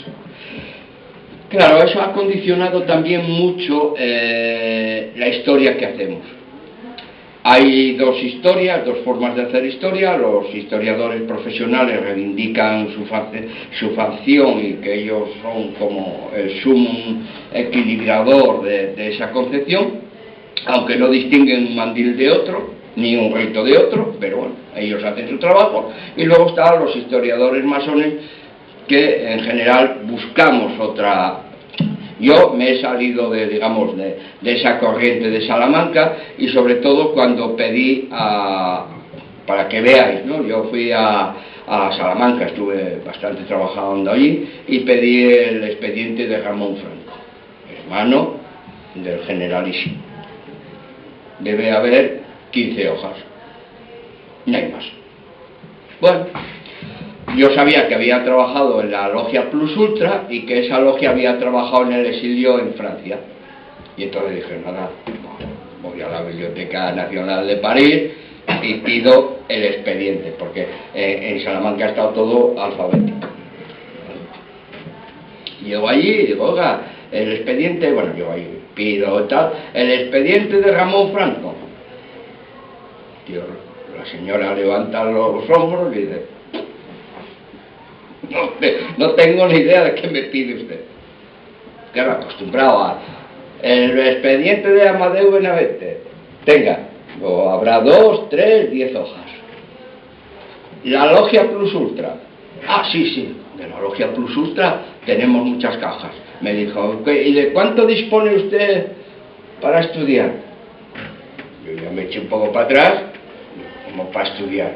Claro, eso ha condicionado también mucho la historia que hacemos. Hay dos formas de hacer historia. Los historiadores profesionales reivindican su facción, y que ellos son como el sumum equilibrador de esa concepción, aunque no distinguen un mandil de otro, ni un rito de otro, pero bueno, ellos hacen su trabajo. Y luego están los historiadores masones, que en general buscamos otra... Yo me he salido de esa corriente de Salamanca, y sobre todo cuando pedí para que veáis, ¿no? Yo fui a Salamanca, estuve bastante trabajando allí, y pedí el expediente de Ramón Franco, hermano del generalísimo. Debe haber 15 hojas, no hay más. Bueno, yo sabía que había trabajado en la logia Plus Ultra, y que esa logia había trabajado en el exilio en Francia, y entonces dije, nada, voy a la Biblioteca Nacional de París y pido el expediente, porque en Salamanca ha estado todo alfabético. Llego allí y digo, oiga, el expediente, bueno, yo ahí pido tal, el expediente de Ramón Franco. Tío, la señora levanta los hombros y dice, no tengo ni idea de qué me pide usted. Claro, acostumbrado a el expediente de Amadeu Benavente, tenga, o habrá 2, 3, 10 hojas. La Logia Plus Ultra, sí, de la Logia Plus Ultra tenemos muchas cajas. Me dijo, ¿y de cuánto dispone usted para estudiar? Yo ya me eché un poco para atrás, como para estudiar.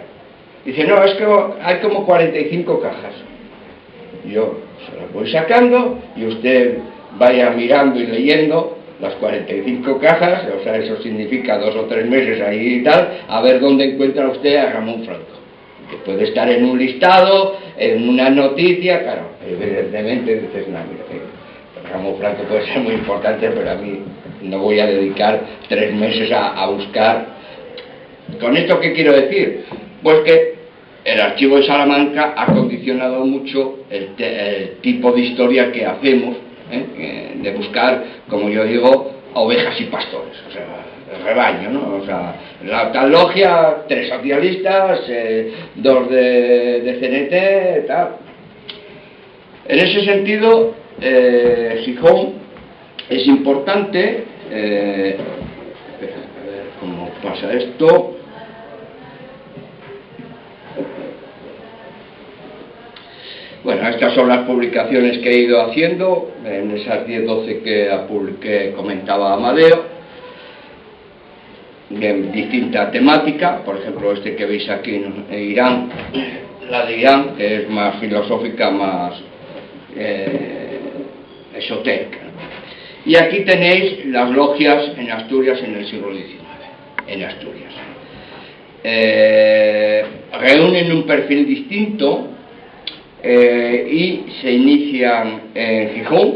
Dice, no, es que hay como 45 cajas. Yo se las voy sacando y usted vaya mirando y leyendo las 45 cajas, o sea, eso significa 2 o 3 meses ahí y tal, a ver dónde encuentra usted a Ramón Franco. Que puede estar en un listado, en una noticia, claro, evidentemente dices, no, mira, Ramón Franco puede ser muy importante, pero a mí no voy a dedicar 3 meses a buscar. ¿Con esto qué quiero decir? Pues que el archivo de Salamanca ha condicionado mucho el tipo de historia que hacemos, de buscar, como yo digo, ovejas y pastores, o sea, el rebaño, ¿no? O sea, la tal logia, 3 socialistas, 2 de CNT, tal. En ese sentido, Gijón es importante. A ver cómo pasa esto. Bueno, estas son las publicaciones que he ido haciendo, en esas 10-12 que comentaba Amadeo, de distinta temática. Por ejemplo, este que veis aquí en Irán, la de Irán, que es más filosófica, más esotérica. Y aquí tenéis las logias en Asturias en el siglo XIX, en Asturias. Reúnen un perfil distinto. Y se inician en Gijón.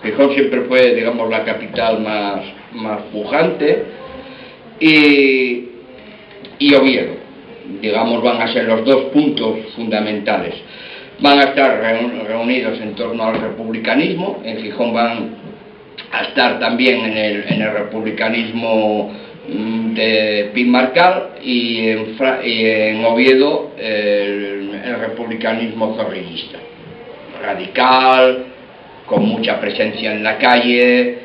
Gijón siempre fue, digamos, la capital más pujante, y Oviedo, digamos, van a ser los 2 puntos fundamentales. Van a estar reunidos en torno al republicanismo. En Gijón van a estar también en el republicanismo de Pin Marcal, y en Oviedo el republicanismo zorrillista, radical, con mucha presencia en la calle,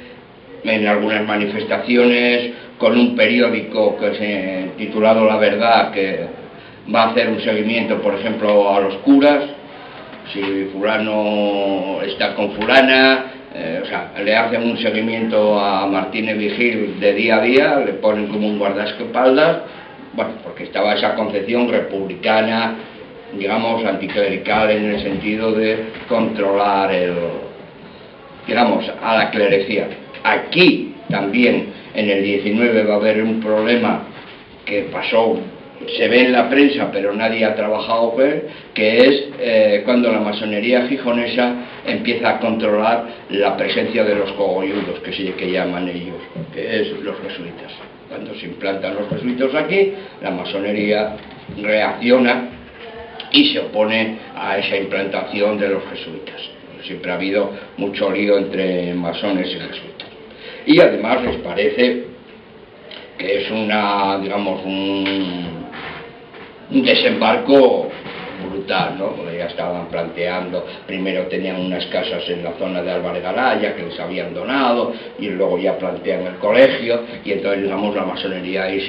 en algunas manifestaciones, con un periódico que se titulado La Verdad, que va a hacer un seguimiento, por ejemplo, a los curas, si fulano está con fulana. O sea, le hacen un seguimiento a Martínez Vigil de día a día, le ponen como un guardaespaldas, bueno, porque estaba esa concepción republicana, digamos, anticlerical, en el sentido de controlar digamos, a la clerecía. Aquí también en el 19 va a haber un problema que pasó, se ve en la prensa, pero nadie ha trabajado con él, que es cuando la masonería gijonesa empieza a controlar la presencia de los cogolludos, que llaman ellos, que es los jesuitas. Cuando se implantan los jesuitas aquí, la masonería reacciona y se opone a esa implantación de los jesuitas. Siempre ha habido mucho lío entre masones y jesuitas. Y además les parece que es digamos, un desembarco brutal, ¿no? Porque ya estaban planteando, primero tenían unas casas en la zona de Álvarez Galaya que les habían donado, y luego ya plantean el colegio, y entonces, digamos, la masonería ahí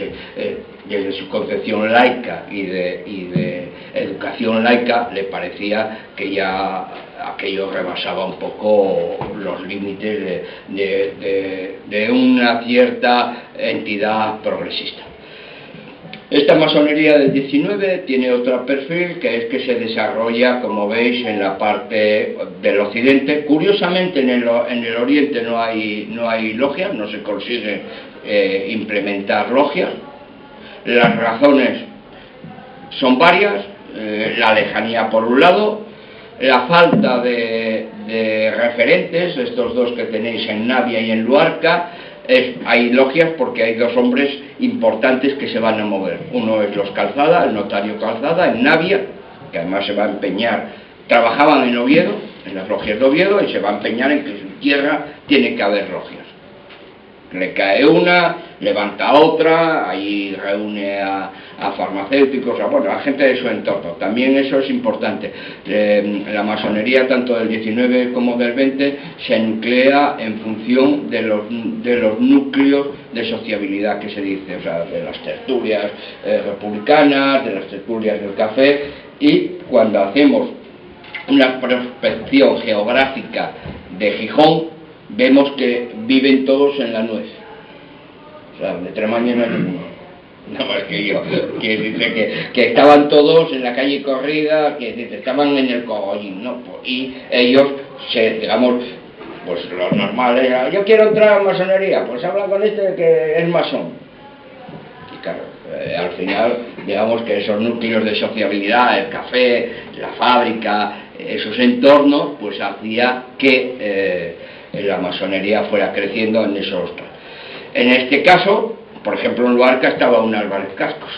desde su concepción laica y de educación laica, le parecía que ya aquello rebasaba un poco los límites de una cierta entidad progresista. Esta masonería del 19 tiene otro perfil, que es que se desarrolla, como veis, en la parte del occidente. Curiosamente, en el oriente no hay logias, no se consigue implementar logias. Las razones son varias: la lejanía por un lado, la falta de referentes, estos 2 que tenéis en Navia y en Luarca. Hay logias porque hay 2 hombres importantes que se van a mover. Uno es los Calzada, el notario Calzada, en Navia, que además se va a empeñar, trabajaban en Oviedo, en las logias de Oviedo, y se va a empeñar en que tierra tiene que haber logias. Le cae una, levanta otra, ahí reúne a farmacéuticos, a gente de su entorno. También eso es importante. La masonería, tanto del 19 como del 20, se nuclea en función de los núcleos de sociabilidad que se dice, de las tertulias republicanas, de las tertulias del café, y cuando hacemos una prospección geográfica de Gijón, vemos que viven todos en la nuez. De Tremaño no hay ninguno, nada más que yo. Que dice que estaban todos en la calle Corrida, que dice, estaban en el Cogollín, ¿no? Y ellos, digamos, pues lo normal era, yo quiero entrar a masonería, pues habla con este que es masón. Y claro, al final, digamos que esos núcleos de sociabilidad, el café, la fábrica, esos entornos, pues hacía que la masonería fuera creciendo en esos. En este caso, por ejemplo, en Luarca estaba un Álvarez Cascos,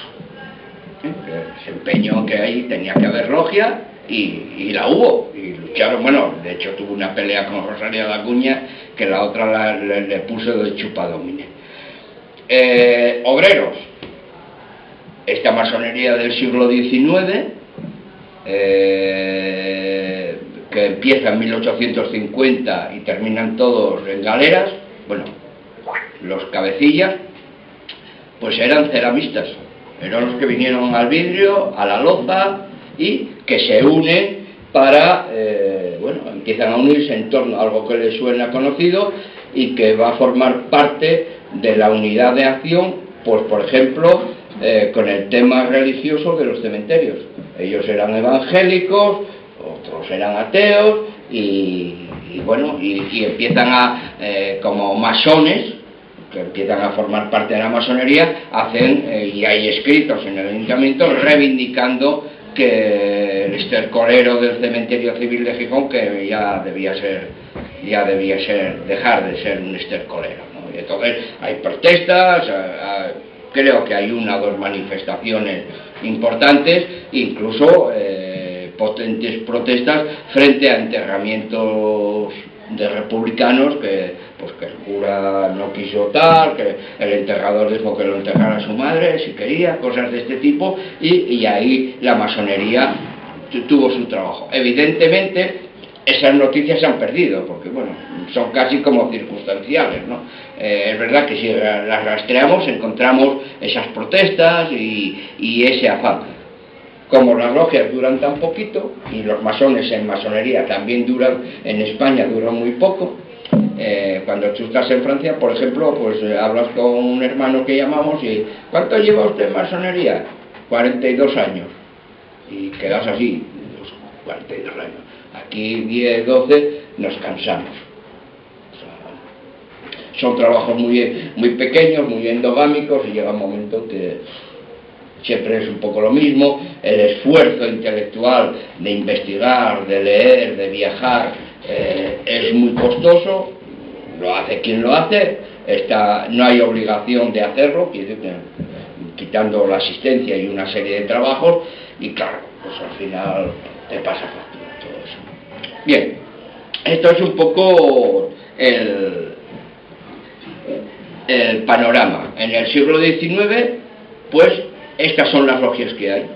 se empeñó que ahí tenía que haber logia y la hubo, y lucharon. De hecho tuvo una pelea con Rosario de Acuña, que la otra le puso de chupadómine. Obreros, esta masonería del siglo XIX, que empieza en 1850 y terminan todos en galeras, los cabecillas, pues eran ceramistas, eran los que vinieron al vidrio, a la loza, y que se unen para, empiezan a unirse en torno a algo que les suena conocido y que va a formar parte de la unidad de acción, pues por ejemplo, con el tema religioso de los cementerios. Ellos eran evangélicos, otros eran ateos, y empiezan como masones, que empiezan a formar parte de la masonería, y hay escritos en el ayuntamiento reivindicando que el estercolero del cementerio civil de Gijón, que ya debía dejar de ser un estercolero, ¿no? Y entonces hay protestas, creo que hay una o dos manifestaciones importantes, incluso potentes protestas frente a enterramientos de republicanos, que el cura no quiso tal, que el enterrador dijo que lo enterrara su madre si quería, cosas de este tipo, y ahí la masonería tuvo su trabajo. Evidentemente esas noticias se han perdido, porque son casi como circunstanciales, ¿no? Es verdad que si las rastreamos encontramos esas protestas y ese afán. Como las logias duran tan poquito, y los masones en masonería también en España duran muy poco, cuando tú estás en Francia, por ejemplo, pues hablas con un hermano que llamamos y ¿cuánto lleva usted en masonería? 42 años. Y quedas así, 42 años. Aquí 10, 12, nos cansamos. Son trabajos muy pequeños, muy endogámicos, y llega un momento que siempre es un poco lo mismo. El esfuerzo intelectual de investigar, de leer, de viajar, es muy costoso. Lo hace quien lo hace, no hay obligación de hacerlo, quitando la asistencia y una serie de trabajos, y claro, pues al final te pasa factura todo eso. Bien, esto es un poco el panorama. En el siglo XIX, pues estas son las logias que hay.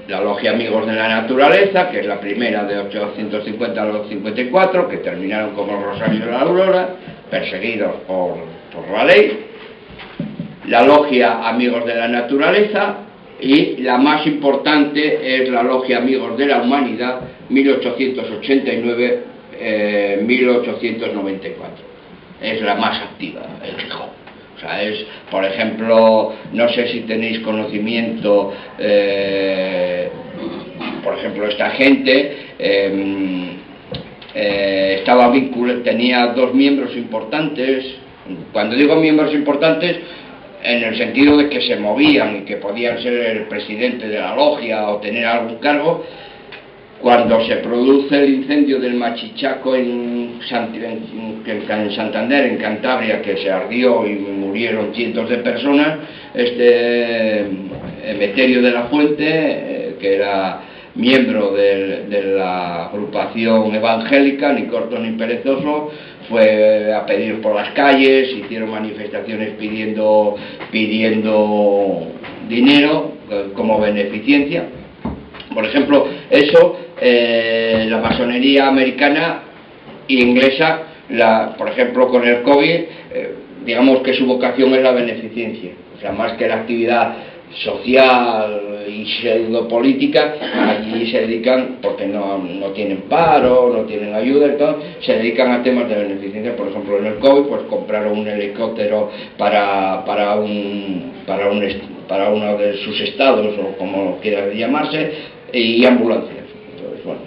La logia Amigos de la Naturaleza, que es la primera de 850 al 54, que terminaron como Rosario de la Aurora, perseguidos por la ley. La logia Amigos de la Naturaleza, y la más importante es la logia Amigos de la Humanidad, 1889-1894. Es la más activa en Gijón. O sea, por ejemplo, no sé si tenéis conocimiento, por ejemplo, esta gente tenía dos miembros importantes. Cuando digo miembros importantes, en el sentido de que se movían y que podían ser el presidente de la logia o tener algún cargo. Cuando se produce el incendio del Machichaco en Santander, en Cantabria, que se ardió y murieron cientos de personas, Emeterio de la Fuente, que era miembro de la agrupación evangélica, ni corto ni perezoso, fue a pedir por las calles, hicieron manifestaciones pidiendo dinero como beneficencia. Por ejemplo, eso, la masonería americana e inglesa, por ejemplo, con el COVID, digamos que su vocación es la beneficencia, o sea, más que la actividad social y pseudopolítica, allí se dedican, porque no tienen paro, no tienen ayuda, entonces se dedican a temas de beneficencia. Por ejemplo, en el COVID, pues compraron un helicóptero para uno de sus estados, o como quiera llamarse, y ambulancias. Entonces, bueno,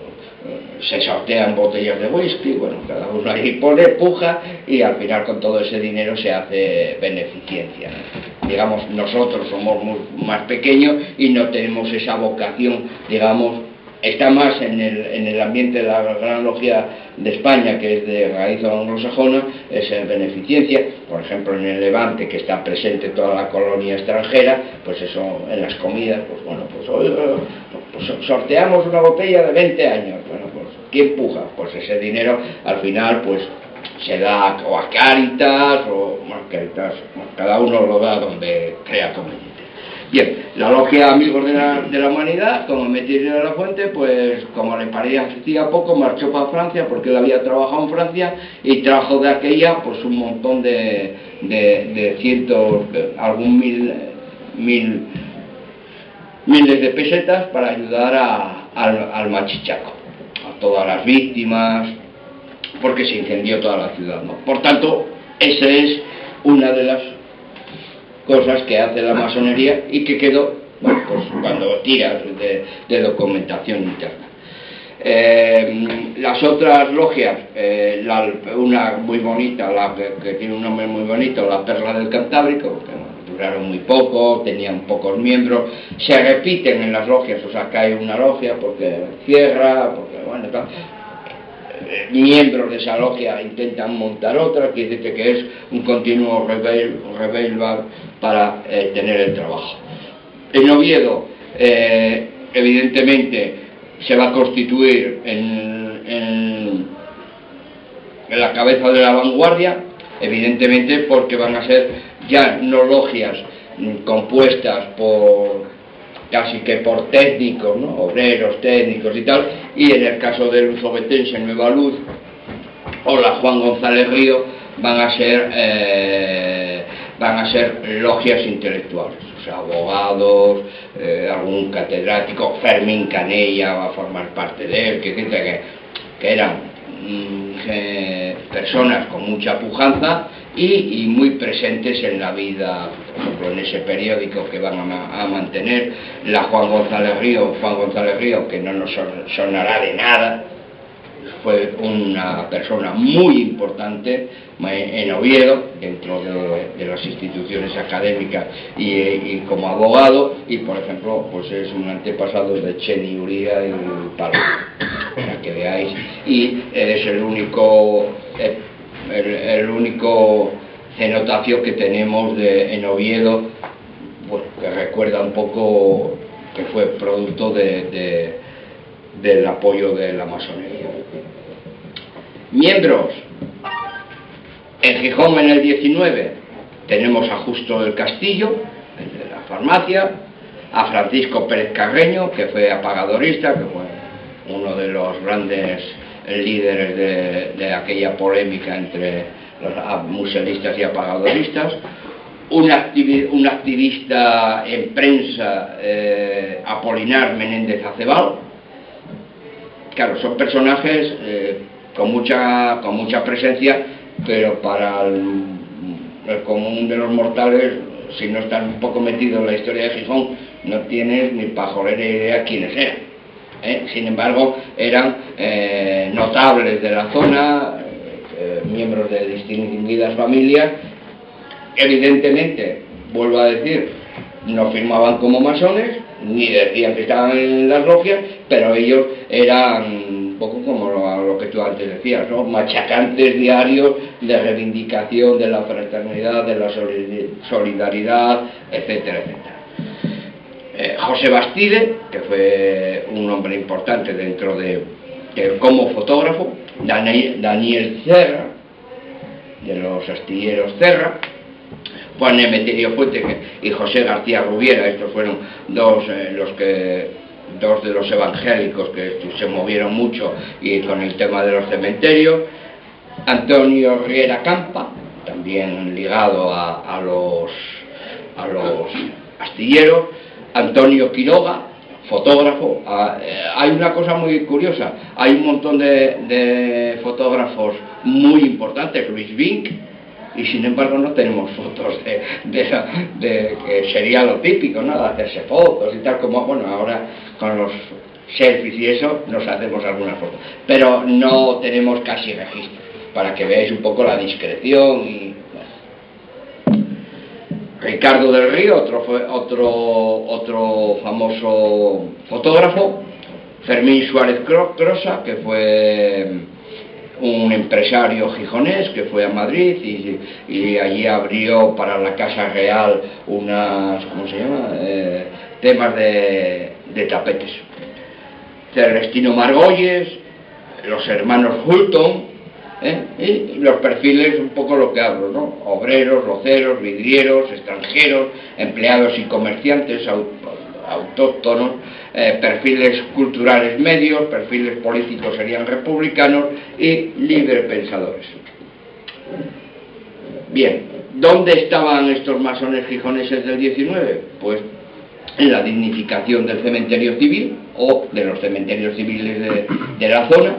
se sortean botellas de whisky, bueno, cada uno ahí pone, puja, y al final con todo ese dinero se hace beneficencia, ¿no? Digamos, nosotros somos más pequeños y no tenemos esa vocación, digamos, está más en el ambiente de la Gran Logia de España, que es de raíz anglosajona, es beneficencia. Por ejemplo, en el Levante, que está presente toda la colonia extranjera, pues eso, en las comidas, pues bueno, pues hoy sorteamos una botella de 20 años, bueno, pues ¿quién puja? Pues ese dinero al final pues se da o a Cáritas, o bueno, Cáritas, cada uno lo da donde crea conveniente. Bien, la logia Amigos de la Humanidad, como Emeterio de la Fuente, pues como le parecía poco, marchó para Francia, porque él había trabajado en Francia y trajo de aquella pues un montón de cientos, miles de pesetas para ayudar al Machichaco, a todas las víctimas, porque se incendió toda la ciudad, ¿no? Por tanto, esa es una de las cosas que hace la masonería y que quedó, bueno, pues cuando tiras de documentación interna. Las otras logias, una muy bonita, que tiene un nombre muy bonito, la Perla del Cantábrico, que duraron muy poco, tenían pocos miembros, se repiten en las logias, o sea, cae una logia porque cierra, porque bueno, tal. Miembros de esa logia intentan montar otra, que dice que es un continuo revival para tener el trabajo. En Oviedo, evidentemente, se va a constituir en la cabeza de la vanguardia, evidentemente porque van a ser ya no logias compuestas casi que por técnicos, ¿no? Obreros, técnicos y tal, y en el caso del Usobetense Nueva Luz o la Juan González Río van a ser logias intelectuales, o sea, abogados, algún catedrático, Fermín Canella va a formar parte de él, que eran personas con mucha pujanza y muy presentes en la vida, por ejemplo, en ese periódico que van a mantener. La Juan González Río, que no nos sonará de nada, fue una persona muy importante en Oviedo, dentro de las instituciones académicas y como abogado, y por ejemplo pues es un antepasado de Cheni Uría y Palo, para que veáis, y es el único cenotacio que tenemos en Oviedo, pues, que recuerda un poco que fue producto del apoyo de la masonería. Miembros. En Gijón, en el 19, tenemos a Justo del Castillo, el de la farmacia, a Francisco Pérez Carreño, que fue apagadorista, que fue uno de los grandes líderes de aquella polémica entre los muselistas y apagadoristas, un activista en prensa, Apolinar Menéndez Acebal. Claro, son personajes con mucha presencia, pero para el común de los mortales, si no están un poco metidos en la historia de Gijón, no tienes ni pajolera idea quiénes eran. Sin embargo, eran notables de la zona, miembros de distinguidas familias. Evidentemente, vuelvo a decir, no firmaban como masones, ni decían que estaban en las logias, pero ellos eran un poco como lo que tú antes decías, ¿no? Machacantes diarios de reivindicación de la fraternidad, de la solidaridad, etcétera, etcétera. José Bastide, que fue un hombre importante dentro de como fotógrafo, Daniel Serra, de los astilleros Serra, Juan Emeterio Fuente y José García Rubiera. Estos fueron dos de los evangélicos que se movieron mucho y con el tema de los cementerios. Antonio Riera Campa, también ligado a los astilleros. Antonio Quiroga, fotógrafo. Hay una cosa muy curiosa, hay un montón de fotógrafos muy importantes, Luis Vink, y sin embargo no tenemos fotos de que sería lo típico, ¿no? De hacerse fotos y tal, como bueno, ahora con los selfies y eso nos hacemos algunas fotos, pero no tenemos casi registro, para que veáis un poco la discreción. Y bueno. Ricardo del Río, otro famoso fotógrafo. Fermín Suárez Crosa, que fue un empresario gijonés que fue a Madrid y allí abrió para la Casa Real unas, ¿cómo se llama? Temas de tapetes. Celestino Margolles, los hermanos Hulton, y los perfiles, un poco lo que hablo, ¿no? Obreros, loceros, vidrieros, extranjeros, empleados y comerciantes autóctonos, perfiles culturales medios, perfiles políticos serían republicanos y librepensadores. Bien, ¿dónde estaban estos masones gijoneses del 19? Pues en la dignificación del cementerio civil o de los cementerios civiles de la zona.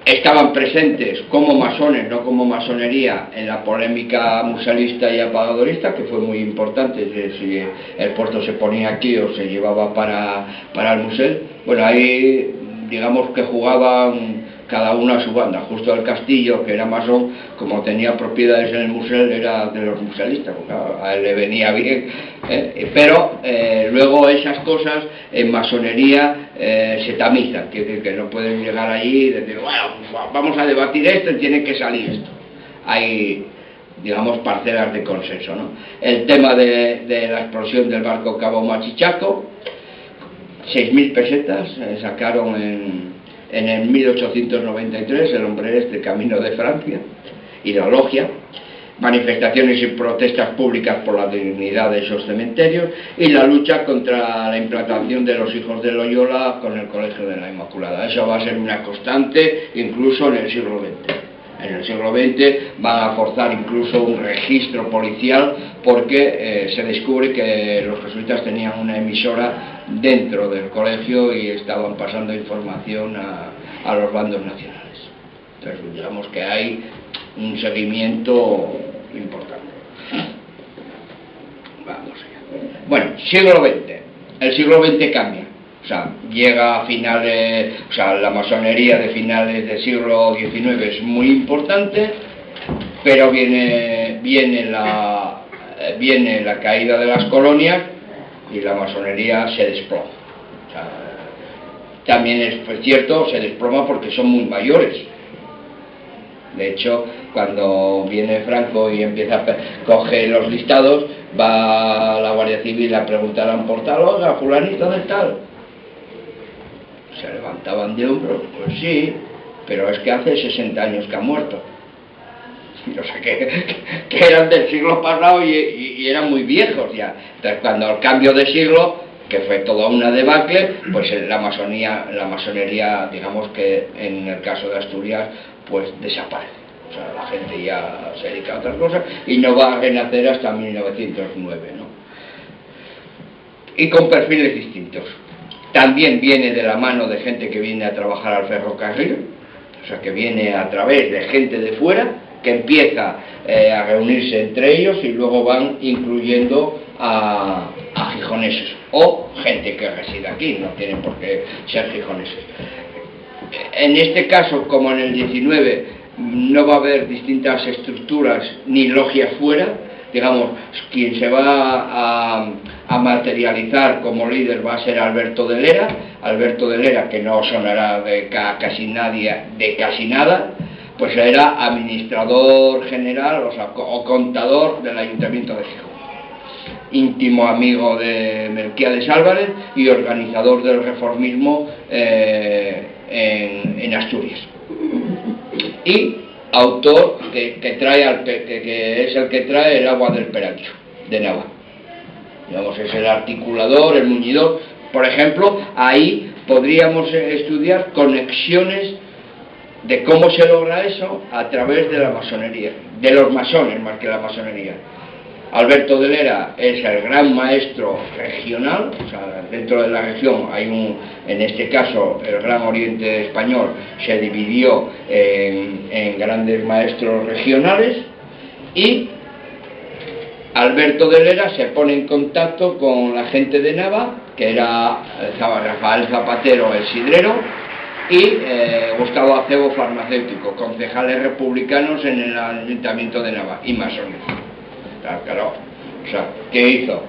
Estaban presentes como masones, no como masonería, en la polémica muselista y apagadorista, que fue muy importante, si el puerto se ponía aquí o se llevaba para el musel. Bueno, ahí digamos que jugaban cada uno a su banda. Justo el Castillo, que era masón, como tenía propiedades en el musel, era de los muselistas, porque a él le venía bien, pero luego esas cosas en masonería se tamizan, quiere decir que no pueden llegar allí y decir, bueno, vamos a debatir esto y tiene que salir esto. Hay, digamos, parcelas de consenso, ¿no? El tema de la explosión del barco Cabo Machichaco, 6.000 pesetas sacaron en el 1893 el hombre este, Camino de Francia, y la logia. Manifestaciones y protestas públicas por la dignidad de esos cementerios y la lucha contra la implantación de los hijos de Loyola con el Colegio de la Inmaculada. Eso va a ser una constante incluso en el siglo XX. En el siglo XX van a forzar incluso un registro policial porque se descubre que los jesuitas tenían una emisora dentro del colegio y estaban pasando información a los bandos nacionales. Entonces digamos que hay un seguimiento importante. Vamos allá. Bueno, siglo XX. El siglo XX cambia. O sea, llega a finales, o sea, la masonería de finales del siglo XIX es muy importante, pero viene la caída de las colonias y la masonería se desploma. O sea, también es cierto, se desploma porque son muy mayores. De hecho, cuando viene Franco y empieza a coger los listados, va a la Guardia Civil a preguntar a un portal, oiga, fulanito de tal. Se levantaban de hombros, pues sí, pero es que hace 60 años que ha muerto. O sea, que eran del siglo pasado y eran muy viejos ya. Entonces, cuando el cambio de siglo, que fue toda una debacle, pues la masonería, digamos que en el caso de Asturias, pues desaparece. O sea, la gente ya se dedica a otras cosas y no va a renacer hasta 1909, ¿no? Y con perfiles distintos. También viene de la mano de gente que viene a trabajar al ferrocarril, o sea, que viene a través de gente de fuera, que empieza a reunirse entre ellos y luego van incluyendo a gijoneses o gente que reside aquí, no tienen por qué ser gijoneses. En este caso, como en el 19, no va a haber distintas estructuras ni logias fuera. Digamos, quien se va a materializar como líder va a ser Alberto de Lera, que no sonará de casi nadie, de casi nada, pues era administrador general, o sea, o contador del Ayuntamiento de Gijón. íntimo amigo de Melquiades Álvarez y organizador del reformismo en Asturias. Y autor que es el que trae el agua del Peracho, de Nava. Digamos, es el articulador, el muñidor. Por ejemplo, ahí podríamos estudiar conexiones de cómo se logra eso a través de la masonería, de los masones más que la masonería. Alberto de Lera es el gran maestro regional, o sea, dentro de la región hay en este caso, el Gran Oriente Español se dividió en grandes maestros regionales, y Alberto de Lera se pone en contacto con la gente de Nava, que era Rafael Zapatero, el sidrero, y Gustavo Acebo, farmacéutico, concejales republicanos en el Ayuntamiento de Nava, y masones. Claro, o sea, ¿qué hizo?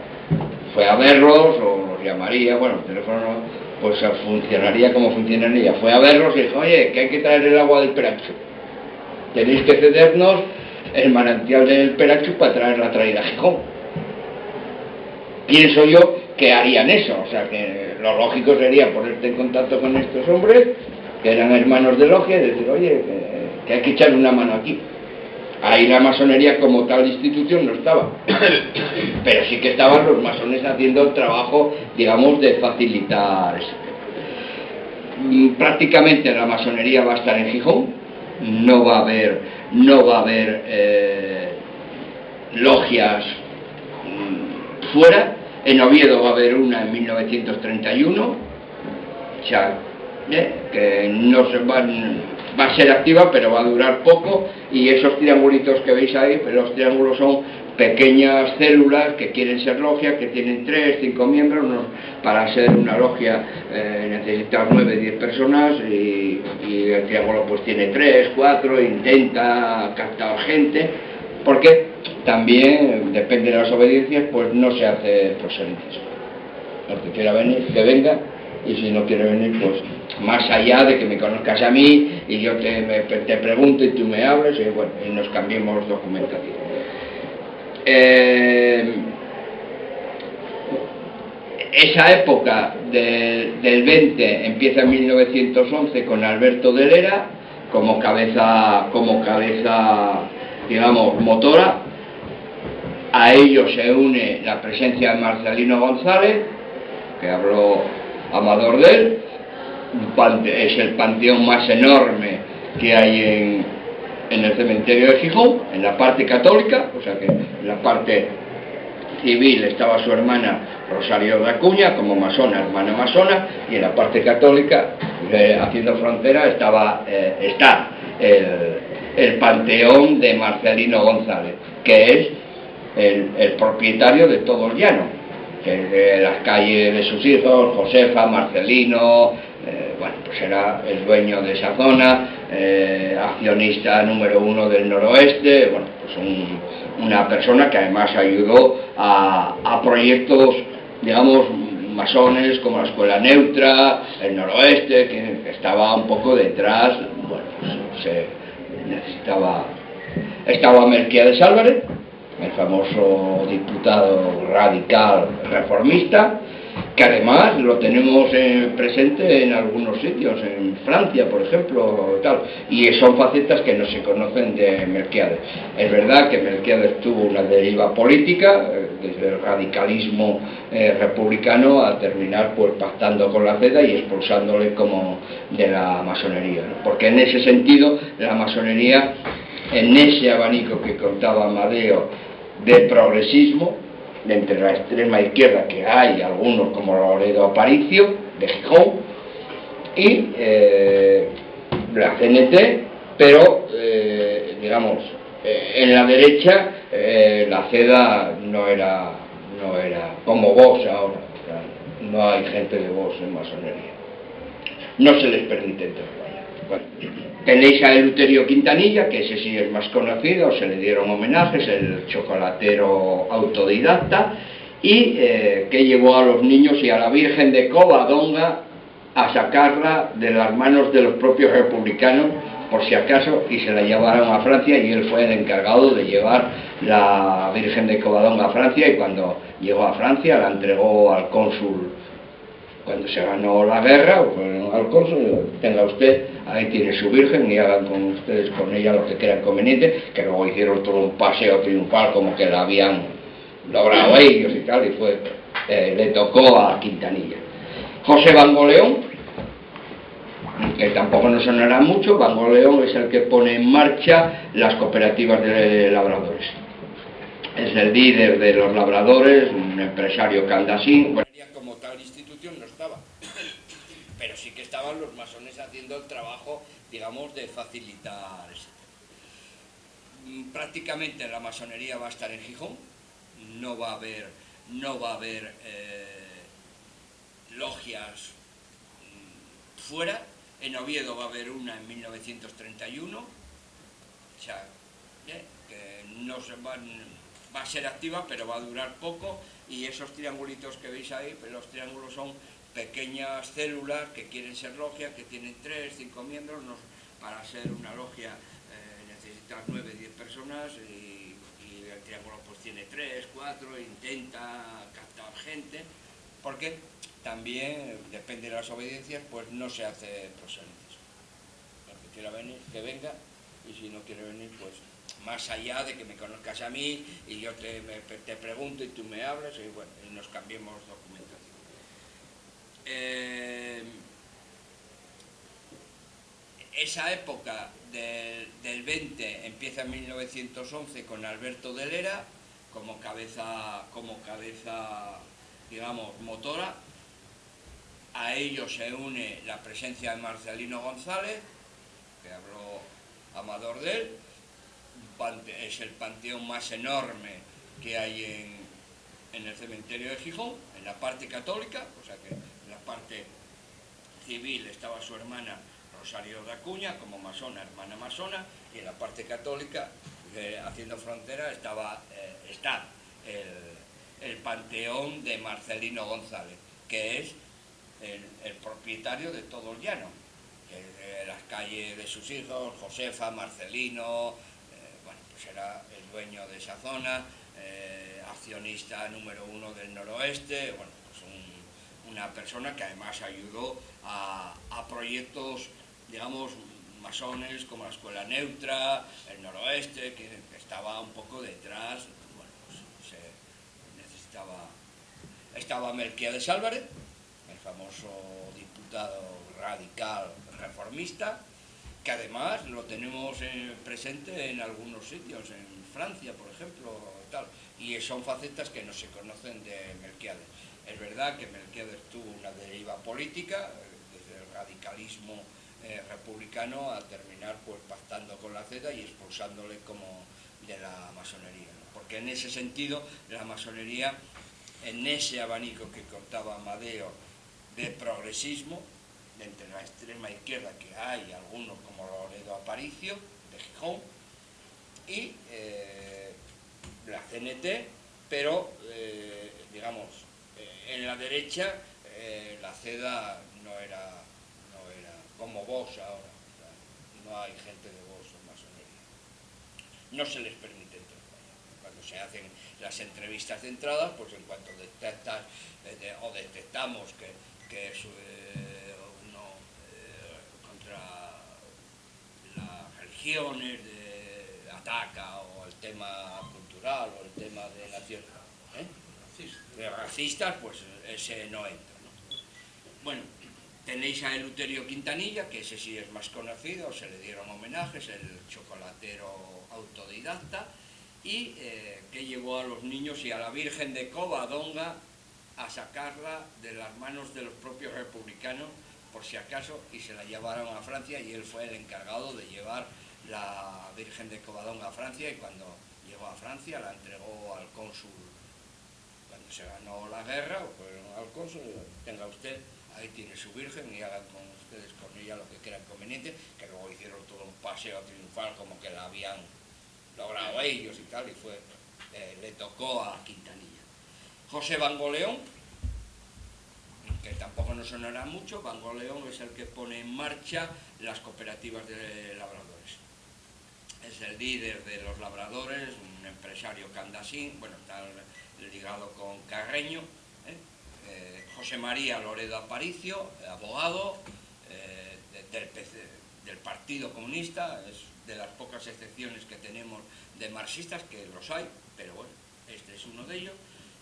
Fue a verlos, o los llamaría, bueno, el teléfono pues funcionaría como funcionaría. Fue a verlos y dijo, oye, que hay que traer el agua del Peracho. Tenéis que cedernos el manantial del Peracho para traer la traída a Gijón. Pienso yo que harían eso, o sea, que lo lógico sería ponerte en contacto con estos hombres, que eran hermanos de logia, y decir, oye, que hay que echar una mano aquí. Ahí la masonería como tal institución no estaba, pero sí que estaban los masones haciendo el trabajo, digamos, de facilitar eso. Prácticamente la masonería va a estar en Gijón, no va a haber logias fuera. En Oviedo va a haber una en 1931, o sea, que no se va a ser activa, pero va a durar poco, y esos triangulitos que veis ahí, pues los triángulos son pequeñas células que quieren ser logias, que tienen 3, 5 miembros. Para ser una logia necesitas 9, 10 personas, y el triángulo pues tiene 3, 4, intenta captar gente, porque también depende de las obediencias, pues no se hace proselitismo. El que quiera venir, que venga, y si no quiere venir, pues más allá de que me conozcas a mí y yo te pregunto y tú me hables, y bueno, y nos cambiemos documentación. Esa época del 20 empieza en 1911 con Alberto de Lera como cabeza, digamos, motora. A ello se une la presencia de Marcelino González, que habló Amador de él. Es el panteón más enorme que hay en el cementerio de Gijón, en la parte católica, o sea que en la parte civil estaba su hermana Rosario de Acuña como masona, hermana masona, y en la parte católica, haciendo frontera, está el panteón de Marcelino González, que es el propietario de todo el llano, de las calles de sus hijos, Josefa, Marcelino, bueno, pues era el dueño de esa zona, accionista número 1 del noroeste, bueno, pues una persona que además ayudó a proyectos, digamos, masones como la Escuela Neutra, el noroeste, que estaba un poco detrás. Bueno, pues estaba Melquiades Álvarez, el famoso diputado radical reformista, que además lo tenemos presente en algunos sitios, en Francia, por ejemplo, tal, y son facetas que no se conocen de Melquiades. Es verdad que Melquiades tuvo una deriva política, desde el radicalismo republicano a terminar pues pactando con la CEDA y expulsándole como de la masonería, ¿no? Porque en ese sentido la masonería, en ese abanico que contaba Amadeo de progresismo, entre la extrema izquierda, que hay algunos como Loredo Aparicio de Gijón, y la CNT, pero digamos, en la derecha la CEDA no era como Vox ahora, o sea, no hay gente de Vox en masonería, no se les permite entrar. Bueno, tenéis a Eleuterio Quintanilla, que ese sí es más conocido, se le dieron homenajes, el chocolatero autodidacta, y que llevó a los niños y a la Virgen de Covadonga a sacarla de las manos de los propios republicanos, por si acaso, y se la llevaron a Francia, y él fue el encargado de llevar la Virgen de Covadonga a Francia, y cuando llegó a Francia la entregó al cónsul. Cuando se ganó la guerra, pues, al cónsul, tenga usted, ahí tiene su virgen y hagan con ustedes con ella lo que crean conveniente, que luego hicieron todo un paseo triunfal como que la habían logrado ellos y tal, y fue, le tocó a Quintanilla. José Bangoleón, que tampoco nos sonará mucho. Bangoleón es el que pone en marcha las cooperativas de labradores. Es el líder de los labradores, un empresario caldasín. Como tal institución no estaba, pero sí que estaban los masones haciendo el trabajo, digamos, de facilitar ese tema. Prácticamente la masonería va a estar en Gijón, no va a haber logias fuera. En Oviedo va a haber una en 1931, o sea, que no se va a ser activa, pero va a durar poco, y esos triangulitos que veis ahí, pues los triángulos son pequeñas células que quieren ser logias, que tienen 3, 5 miembros. Para ser una logia necesitas 9, 10 personas, y el triángulo pues tiene 3, 4, intenta captar gente, porque también depende de las obediencias, pues no se hace proselitismo. El que quiera venir, que venga, y si no quiere venir, pues más allá de que me conozcas a mí y yo te pregunto y tú me hablas, y bueno, y nos cambiemos documentación. Esa época del 20 empieza en 1911 con Alberto de Lera como cabeza, digamos, motora. A ello se une la presencia de Marcelino González, que habló Amador de él. Es el panteón más enorme que hay en el cementerio de Gijón, en la parte católica, o sea que en la parte civil estaba su hermana Rosario de Acuña como masona, hermana masona, y en la parte católica, haciendo frontera, está el panteón de Marcelino González, que es el propietario de todo el llano, las calles de sus hijos, Josefa, Marcelino, bueno, pues era el dueño de esa zona, accionista número 1 del noroeste, bueno, pues una persona que además ayudó a proyectos, digamos, masones como la Escuela Neutra, el noroeste, que estaba un poco detrás. Bueno, pues estaba Melquiades Álvarez, el famoso diputado radical reformista, que además lo tenemos presente en algunos sitios, en Francia, por ejemplo, tal, y son facetas que no se conocen de Melquiades. Es verdad que Melquiades tuvo una deriva política, desde el radicalismo republicano a terminar pues pactando con la CEDA y expulsándole como de la masonería, ¿no? Porque en ese sentido la masonería, en ese abanico que contaba Amadeo de progresismo, entre la extrema izquierda, que hay algunos como Loredo Aparicio, de Gijón, y la CNT, pero digamos, en la derecha la CEDA no era como Vox ahora, o sea, no hay gente de Vox en masonería. No se les permite entrar. Cuando se hacen las entrevistas de entrada, pues en cuanto detectas o detectamos que es uno contra las religiones ataca, o el tema cultural, o el tema de nación, de racistas, pues ese no entra, ¿no? Bueno, tenéis a Eleuterio Quintanilla, que ese sí es más conocido, se le dieron homenajes, el chocolatero autodidacta, y que llevó a los niños y a la Virgen de Covadonga a sacarla de las manos de los propios republicanos, por si acaso, y se la llevaron a Francia, y él fue el encargado de llevar la Virgen de Covadonga a Francia, y cuando llegó a Francia la entregó al cónsul. Cuando se ganó la guerra, pues al cónsul, tenga usted, ahí tiene su virgen y hagan con ustedes con ella lo que crean conveniente, que luego hicieron todo un paseo triunfal como que la habían logrado ellos y tal, y fue, le tocó a Quintanilla. José Bangoleón, que tampoco nos sonará mucho, Bango León es el que pone en marcha las cooperativas de labradores. Es el líder de los labradores, un empresario candasín, bueno, está ligado con Carreño, José María Loredo Aparicio, abogado del Partido Comunista, es de las pocas excepciones que tenemos de marxistas, que los hay, pero bueno, este es uno de ellos.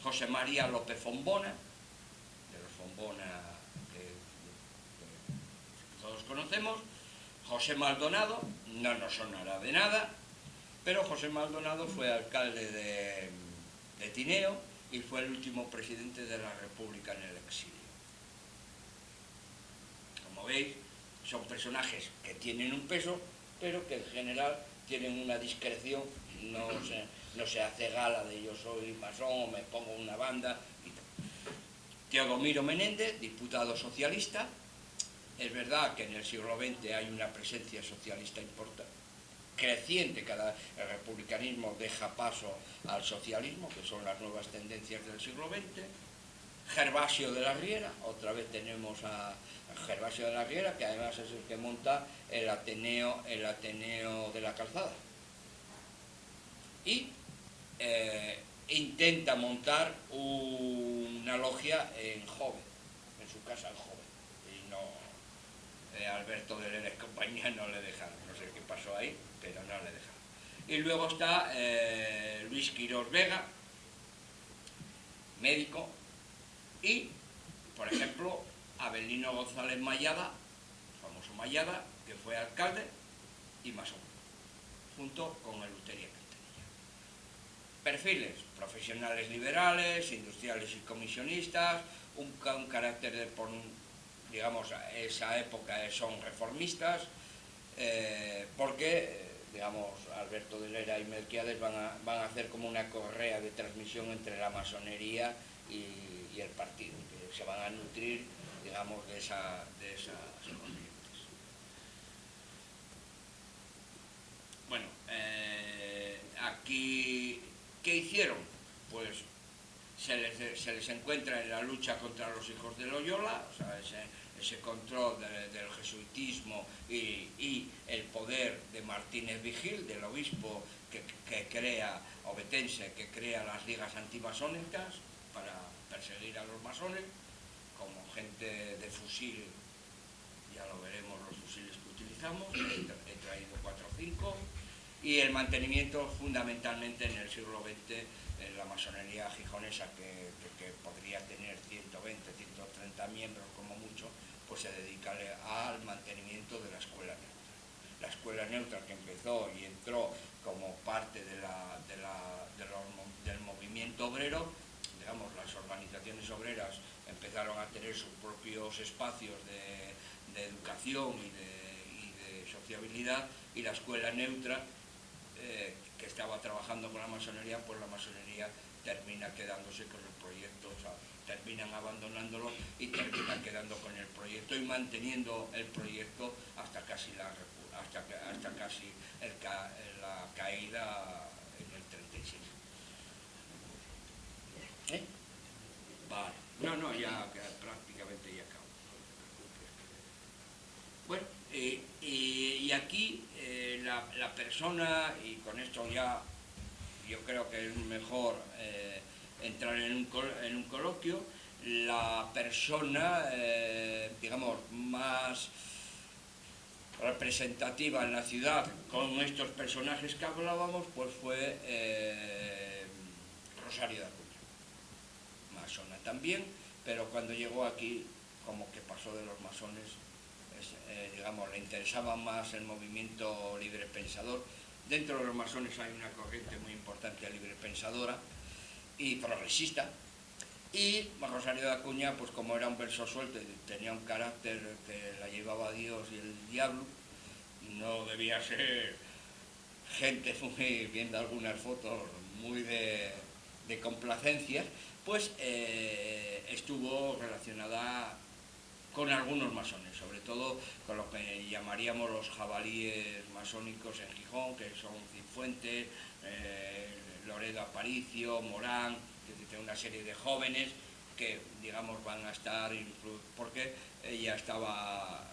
José María López Fombona, de los Fombona que todos conocemos. José Maldonado, no nos sonará de nada, pero José Maldonado fue alcalde de Tineo y fue el último presidente de la República en el exilio. Como veis, son personajes que tienen un peso, pero que en general tienen una discreción, no se hace gala de yo soy masón o me pongo una banda y tal. Teodomiro Menéndez, diputado socialista. Es verdad que en el siglo XX hay una presencia socialista importante, creciente, el republicanismo deja paso al socialismo, que son las nuevas tendencias del siglo XX. Gervasio de la Riera, otra vez tenemos a Gervasio de la Riera, que además es el que monta el Ateneo de la Calzada. Y intenta montar una logia en Joven, en su casa en Joven. Y no, Alberto de Leres compañía no le dejaron, no sé qué pasó ahí, pero no le dejaron. Y luego está Luis Quirós Vega, médico, y, por ejemplo, Avelino González Mayada, famoso Mayada, que fue alcalde y masón, junto con Eleuterio Quintanilla. Perfiles: profesionales liberales, industriales y comisionistas, un carácter de, digamos, esa época son reformistas, porque, digamos, Alberto de Lera y Melquiades van a hacer como una correa de transmisión entre la masonería y el partido, que se van a nutrir, digamos, de esas corrientes. Bueno, aquí, ¿qué hicieron? Pues se les encuentra en la lucha contra los hijos de Loyola, o sea, ese control del jesuitismo y el poder de Martínez Vigil, del obispo que crea, obetense, que crea las ligas antimasónicas para perseguir a los masones, como gente de fusil, ya lo veremos los fusiles que utilizamos, he traído 4 o 5, y el mantenimiento fundamentalmente en el siglo XX en la masonería gijonesa, que podría tener 120, 130 miembros como mucho, pues se dedica al mantenimiento de la escuela neutra. La escuela neutra, que empezó y entró como parte del movimiento obrero, digamos, las organizaciones obreras empezaron a tener sus propios espacios de educación y de sociabilidad, y la escuela neutra, que estaba trabajando con la masonería, pues la masonería termina quedándose con el proyecto, o sea, terminan abandonándolo y terminan quedando con el proyecto y manteniendo el proyecto hasta casi la caída en el 36. Vale, no, ya prácticamente ya acabo. Bueno, y aquí la persona, y con esto ya yo creo que es mejor entrar en un coloquio, la persona, digamos, más representativa en la ciudad con estos personajes que hablábamos, pues fue Rosario de Acuña, masona también, pero cuando llegó aquí, como que pasó de los masones, digamos, le interesaba más el movimiento librepensador. Dentro de los masones hay una corriente muy importante librepensadora y progresista, y Rosario de Acuña, pues como era un verso suelto y tenía un carácter que la llevaba a Dios y el diablo, no debía ser gente muy, viendo algunas fotos, muy de complacencias, pues estuvo relacionada con algunos masones, sobre todo con lo que llamaríamos los jabalíes masónicos en Gijón, que son Cifuentes, Loredo Aparicio, Morán, que tiene una serie de jóvenes que digamos van a estar, porque ella estaba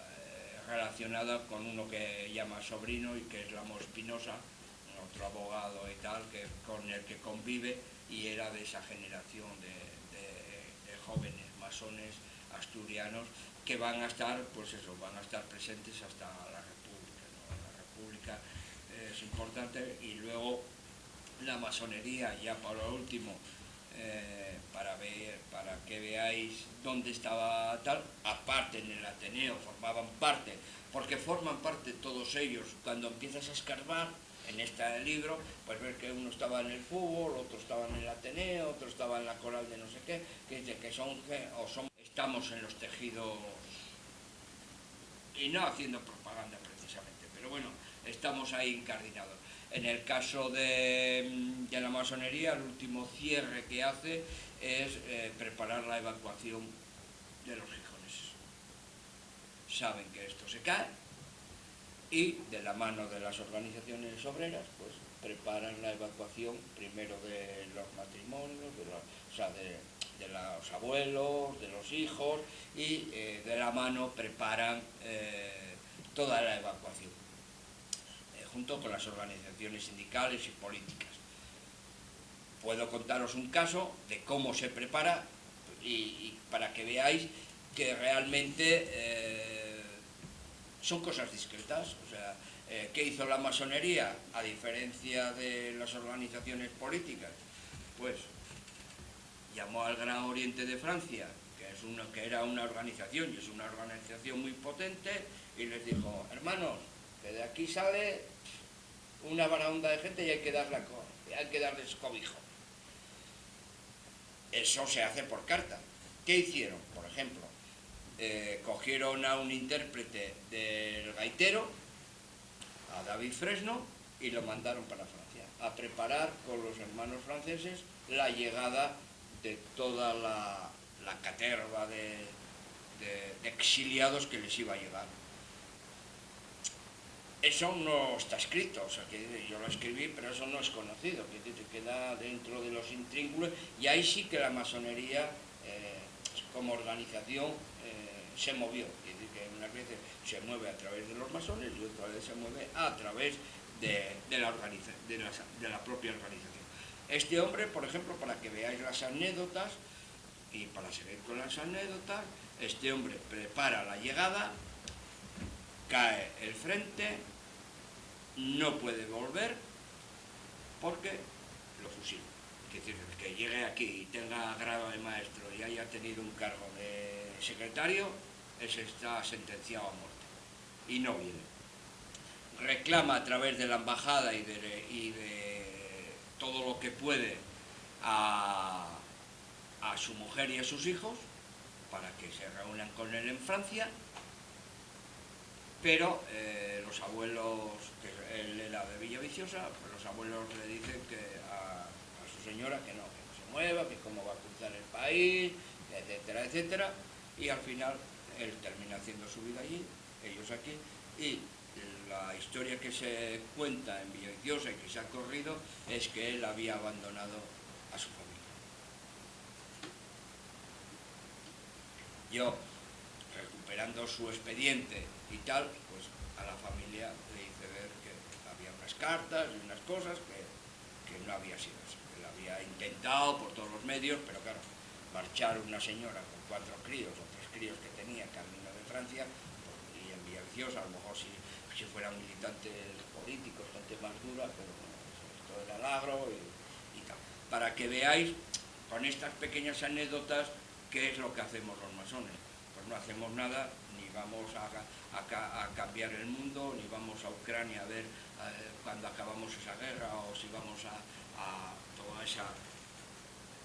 relacionada con uno que llama sobrino y que es Lamo Espinosa, otro abogado y tal, con el que convive, y era de esa generación de jóvenes masones asturianos que van a estar, pues eso, van a estar presentes hasta la República, ¿no? La República es importante. Y luego la masonería, ya para lo último, para que veáis dónde estaba tal, aparte en el Ateneo formaban parte, porque forman parte todos ellos. Cuando empiezas a escarbar en este libro, pues ver que uno estaba en el fútbol, otro estaba en el Ateneo, otro estaba en la coral de no sé qué, que estamos en los tejidos, y no haciendo propaganda precisamente, pero bueno, estamos ahí incardinados. En el caso de la masonería, el último cierre que hace es preparar la evacuación de los gijoneses. Saben que esto se cae y de la mano de las organizaciones obreras, pues preparan la evacuación primero de los matrimonios, de los abuelos, de los hijos, y de la mano preparan toda la evacuación, junto con las organizaciones sindicales y políticas. Puedo contaros un caso de cómo se prepara, y para que veáis que realmente son cosas discretas. O sea, ¿qué hizo la masonería a diferencia de las organizaciones políticas? Pues llamó al Gran Oriente de Francia, que era una organización, y es una organización muy potente, y les dijo: hermanos, que de aquí sale una baraonda de gente y hay que darles cobijo. Eso se hace por carta. ¿Qué hicieron? Por ejemplo, cogieron a un intérprete del gaitero, a David Fresno, y lo mandaron para Francia a preparar con los hermanos franceses la llegada de toda la caterva de exiliados que les iba a llegar. Eso no está escrito, o sea, que yo lo escribí, pero eso no es conocido, que queda dentro de los intríngulos, y ahí sí que la masonería como organización se movió. Es decir, que unas veces se mueve a través de los masones y otras veces se mueve a través de la propia organización. Este hombre, por ejemplo, para que veáis las anécdotas, y para seguir con las anécdotas, este hombre prepara la llegada, cae el frente, no puede volver porque lo fusilan. Es decir, que llegue aquí y tenga grado de maestro y haya tenido un cargo de secretario, ese está sentenciado a muerte y no viene. Reclama a través de la embajada y de todo lo que puede a su mujer y a sus hijos para que se reúnan con él en Francia, pero los abuelos, que él era de Villaviciosa, pues los abuelos le dicen que a su señora que no se mueva, que cómo va a cruzar el país, etcétera, etcétera, y al final él termina haciendo su vida allí, ellos aquí, y la historia que se cuenta en Villaviciosa y que se ha corrido es que él había abandonado a su familia. Yo, recuperando su expediente y tal, pues a la familia le hice ver que había unas cartas y unas cosas que no había sido así, que él había intentado por todos los medios, pero claro, marchar una señora con 4 críos o 3 críos que tenía camino de Francia, pues, y en Villaviciosa, a lo mejor si fueran militantes políticos, gente más dura, pero bueno, esto era el agro y tal. Para que veáis con estas pequeñas anécdotas qué es lo que hacemos los masones. Pues no hacemos nada, ni vamos a cambiar el mundo, ni vamos a Ucrania a ver cuando acabamos esa guerra, o si vamos a toda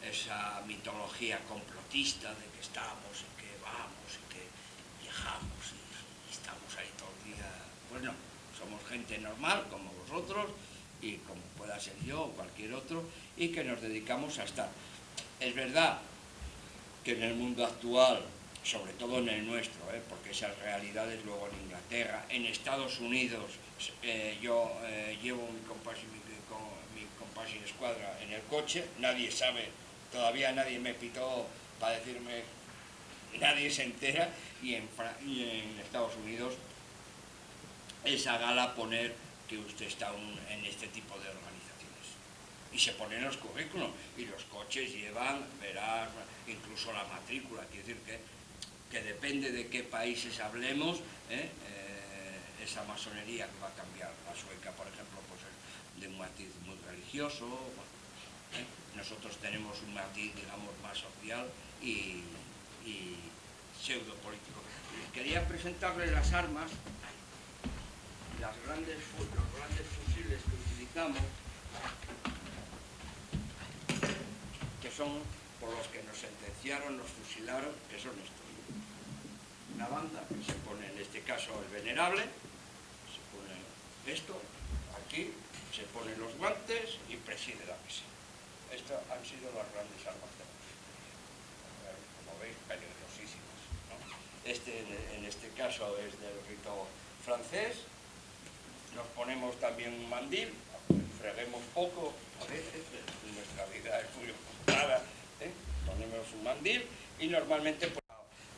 esa mitología complotista de que estamos y que vamos y que viajamos y estamos ahí todo el día. Pues no, somos gente normal como vosotros y como pueda ser yo o cualquier otro, y que nos dedicamos a estar. Es verdad que en el mundo actual, sobre todo en el nuestro, porque esas realidades luego en Inglaterra, en Estados Unidos, yo llevo mi compás y escuadra en el coche, nadie sabe, todavía nadie me pitó para decirme, nadie se entera, y en Estados Unidos esa gala poner que usted está en este tipo de organizaciones. Y se ponen los currículos, y los coches llevan, verás, incluso la matrícula, quiere decir que depende de qué países hablemos, esa masonería que va a cambiar. La sueca, por ejemplo, pues es de un matiz muy religioso, nosotros tenemos un matiz, digamos, más social y pseudopolítico. Quería presentarles las armas, los grandes fusiles que utilizamos, que son por los que nos sentenciaron, nos fusilaron, que son estos. Una banda que se pone, en este caso el venerable, se pone esto, aquí, se ponen los guantes y preside la mesa. Estas han sido las grandes armas de la mesa. Como veis, peligrosísimas, ¿no? En este caso es del rito francés. Nos ponemos también un mandil, freguemos poco, a veces, nuestra vida es muy ocupada, ponemos un mandil y normalmente pues,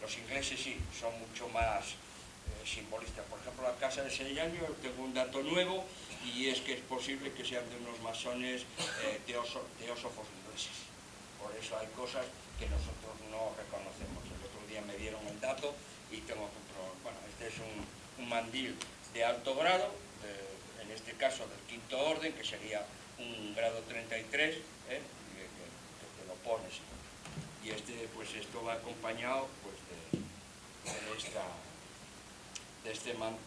los ingleses sí, son mucho más simbolistas. Por ejemplo, la casa de 6 años, tengo un dato nuevo, y es que es posible que sean de unos masones teósofos ingleses. Por eso hay cosas que nosotros no reconocemos. El otro día me dieron el dato y tengo que comprobar. Bueno, este es un mandil de alto grado, en este caso del quinto orden, que sería un grado 33, que te lo pones. Y pues esto va acompañado pues,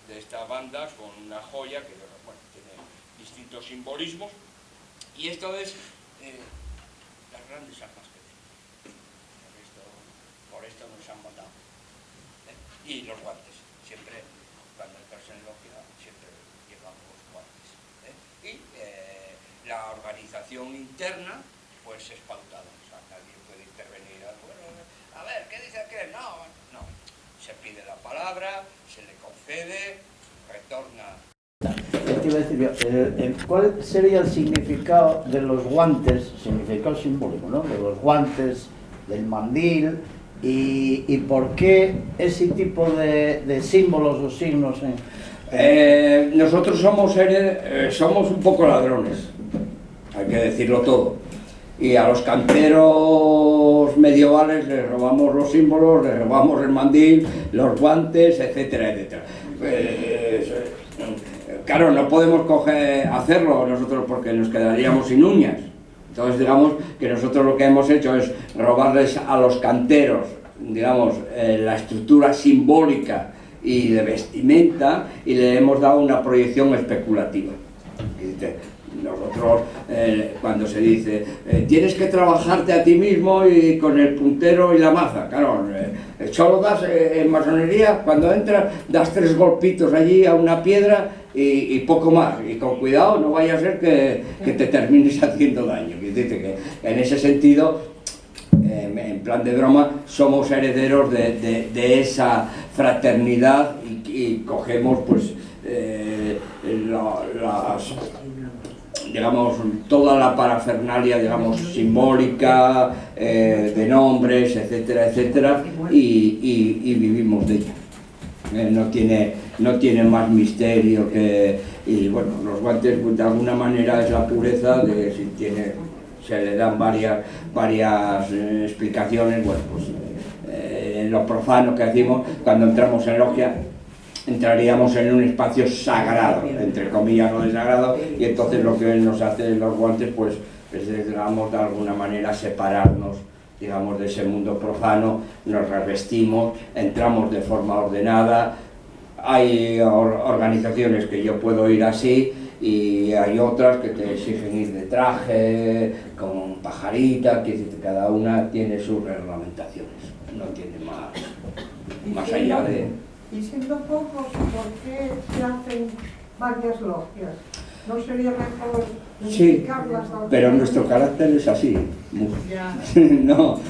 de esta banda con una joya que bueno, tiene distintos simbolismos, y esto es las grandes armas que tenemos. Por esto nos han matado. Y los guantes, siempre cuando entras en logia siempre llevamos guantes. Y la organización interna pues es pautada, o sea, nadie puede intervenir. Bueno, a ver, ¿qué dice aquel? No, se pide la palabra, se le concede, retorna. Te iba a decir, ¿cuál sería el significado de los guantes, significado simbólico, ¿no? De los guantes, del mandil, y por qué ese tipo de símbolos o signos? Nosotros somos un poco ladrones, hay que decirlo todo. Y a los canteros medievales les robamos los símbolos, les robamos el mandil, los guantes, etcétera, etcétera. Claro, no podemos hacerlo nosotros porque nos quedaríamos sin uñas. Entonces, digamos que nosotros lo que hemos hecho es robarles a los canteros, digamos, la estructura simbólica y de vestimenta, y le hemos dado una proyección especulativa. Nosotros, cuando se dice, tienes que trabajarte a ti mismo y con el puntero y la maza, claro, solo das en masonería, cuando entras, das 3 golpitos allí a una piedra y poco más, y con cuidado no vaya a ser que te termines haciendo daño. Que en ese sentido, en plan de broma, somos herederos de esa fraternidad y cogemos pues digamos, toda la parafernalia, digamos, simbólica, de nombres, etcétera, etcétera, y vivimos de ella. No tiene más misterio que... Y bueno, los guantes, pues, de alguna manera es la pureza, se le dan varias explicaciones. Bueno, pues en lo profano que decimos, cuando entramos en logia, entraríamos en un espacio sagrado, entre comillas, no de sagrado, y entonces lo que nos hace los guantes, pues digamos, de alguna manera separarnos, digamos, de ese mundo profano, nos revestimos, entramos de forma ordenada. Hay organizaciones que yo puedo ir así, y hay otras que te exigen ir de traje, con pajarita, que cada una tiene sus reglamentaciones, no tiene más allá de... Y siendo pocos, ¿por qué se hacen varias logias? ¿No sería mejor unificarlas? Sí, pero nuestro carácter es así. Ya. No.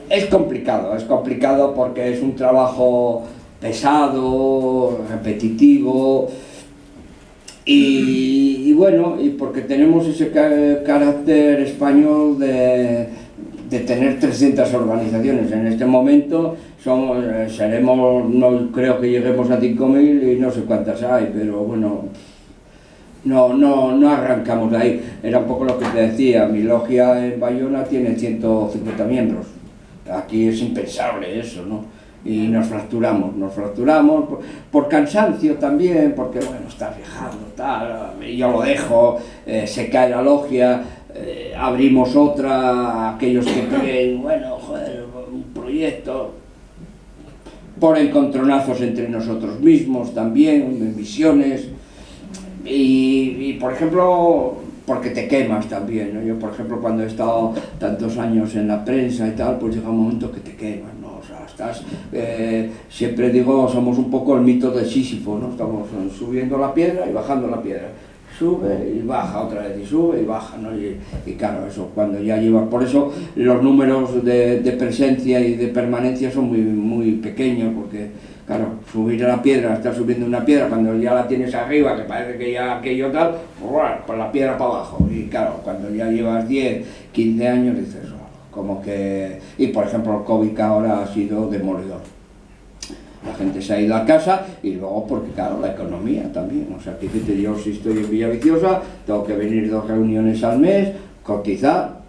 Es complicado porque es un trabajo pesado, repetitivo, y bueno, y porque tenemos ese carácter español de de tener 300 organizaciones. En este momento seremos, no creo que lleguemos a 5.000 y no sé cuántas hay, pero bueno, no arrancamos de ahí. Era un poco lo que te decía, mi logia en Bayona tiene 150 miembros. Aquí es impensable eso, ¿no? Y nos fracturamos por cansancio también, porque bueno, estás viajando, tal, yo lo dejo, se cae la logia, abrimos otra, aquellos que creen, bueno, joder, un proyecto, por encontronazos entre nosotros mismos también, en visiones, y por ejemplo, porque te quemas también, ¿no? Yo por ejemplo cuando he estado tantos años en la prensa y tal, pues llega un momento que te quemas, ¿no? O sea, estás, siempre digo, somos un poco el mito de Sísifo, ¿no? Estamos subiendo la piedra y bajando la piedra. Sube y baja otra vez, y sube y baja, ¿no? Y claro, eso, cuando ya llevas... Por eso los números de presencia y de permanencia son muy pequeños, porque, claro, subir a la piedra, estar subiendo una piedra, cuando ya la tienes arriba, que parece que ya aquello tal, pues la piedra para abajo. Y claro, cuando ya llevas 10, 15 años, dices, oh, como que... Y por ejemplo, el COVID ahora ha sido demoledor. La gente se ha ido a casa y luego porque, claro, la economía también. O sea, fíjate, yo si estoy en Villaviciosa, tengo que venir 2 reuniones al mes, cotizar,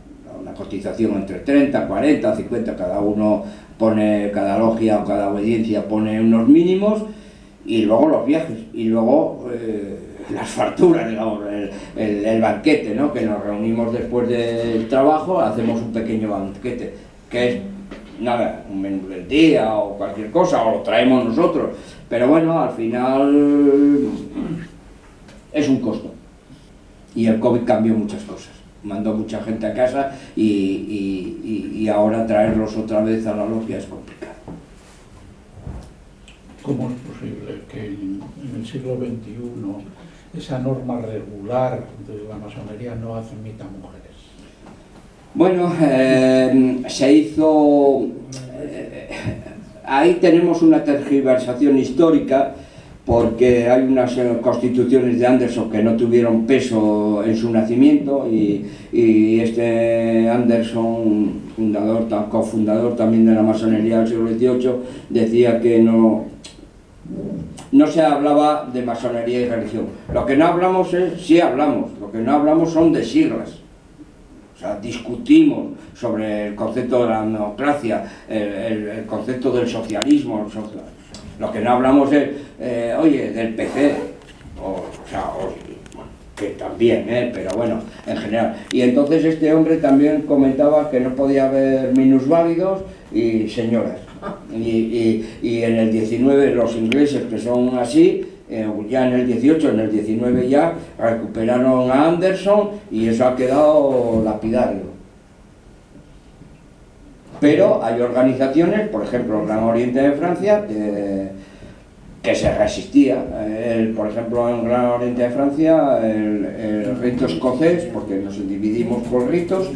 una cotización entre 30, 40, 50, cada uno pone, cada logia o cada obediencia pone unos mínimos, y luego los viajes, y luego las facturas, digamos, el banquete, ¿no? Que nos reunimos después del trabajo, hacemos un pequeño banquete, que es nada, un menú del día o cualquier cosa, o lo traemos nosotros, pero bueno, al final es un costo. Y el COVID cambió muchas cosas, mandó mucha gente a casa y ahora traerlos otra vez a la logia es complicado. ¿Cómo es posible que en el siglo XXI esa norma regular de la masonería no admita mujeres? Bueno, se hizo... ahí tenemos una tergiversación histórica, porque hay unas constituciones de Anderson que no tuvieron peso en su nacimiento, y este Anderson, cofundador también de la masonería del siglo XVIII, decía que no se hablaba de masonería y religión. Lo que no hablamos sí hablamos, lo que no hablamos son de siglas. O sea, discutimos sobre el concepto de la democracia, el concepto del socialismo. Lo que no hablamos es, oye, del PC, que también, pero bueno, en general. Y entonces este hombre también comentaba que no podía haber minusválidos y señoras. Y en el 19 los ingleses, que son así, ya en el 18, en el 19 ya recuperaron a Anderson y eso ha quedado lapidario. Pero hay organizaciones, por ejemplo el Gran Oriente de Francia, que se resistía. Por ejemplo, en Gran Oriente de Francia, el rito escocés, porque nos dividimos por ritos,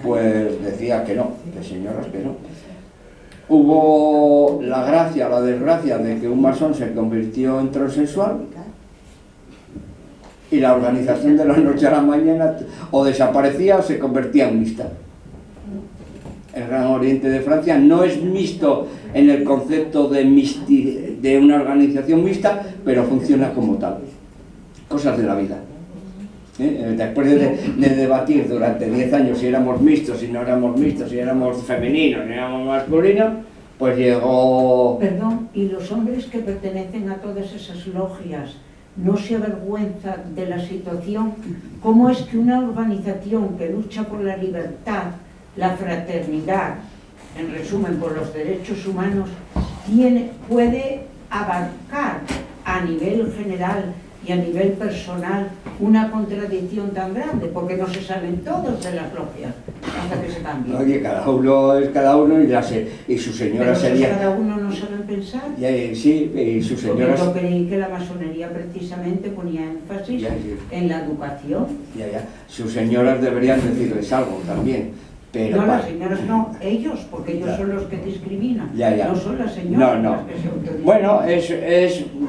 pues decía que no, que señoras que no. Hubo la gracia, la desgracia de que un masón se convirtió en transexual y la organización de la noche a la mañana o desaparecía o se convertía en mixta. El Gran Oriente de Francia no es mixto en el concepto de una organización mixta, pero funciona como tal. Cosas de la vida. Después de debatir durante 10 años si éramos mixtos, si no éramos mixtos, si éramos femeninos, si éramos masculinos, pues llegó... Perdón, ¿y los hombres que pertenecen a todas esas logias no se avergüenzan de la situación? ¿Cómo es que una organización que lucha por la libertad, la fraternidad, en resumen por los derechos humanos, puede abarcar a nivel general y a nivel personal una contradicción tan grande? Porque no se salen todos de las logias hasta que se cambian. Oye, cada uno es cada uno y su señora pero sería... cada uno no saben pensar. Sí, y su señora... Porque yo creí que la masonería precisamente ponía énfasis en la educación. Sus señoras deberían decirles algo también. Pero no, las señoras no, ellos, porque ellos son los que discriminan, no son las señoras las que se autorizan. Bueno,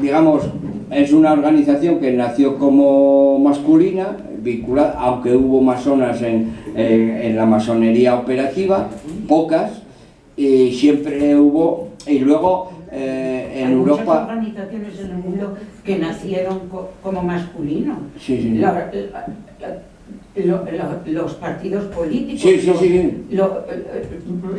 digamos, es una organización que nació como masculina, vinculada, aunque hubo masonas en la masonería operativa, pocas, y siempre hubo, y luego en Hay muchas Europa... organizaciones en el mundo que nacieron como masculinos. Sí, sí. Los partidos políticos, Sí.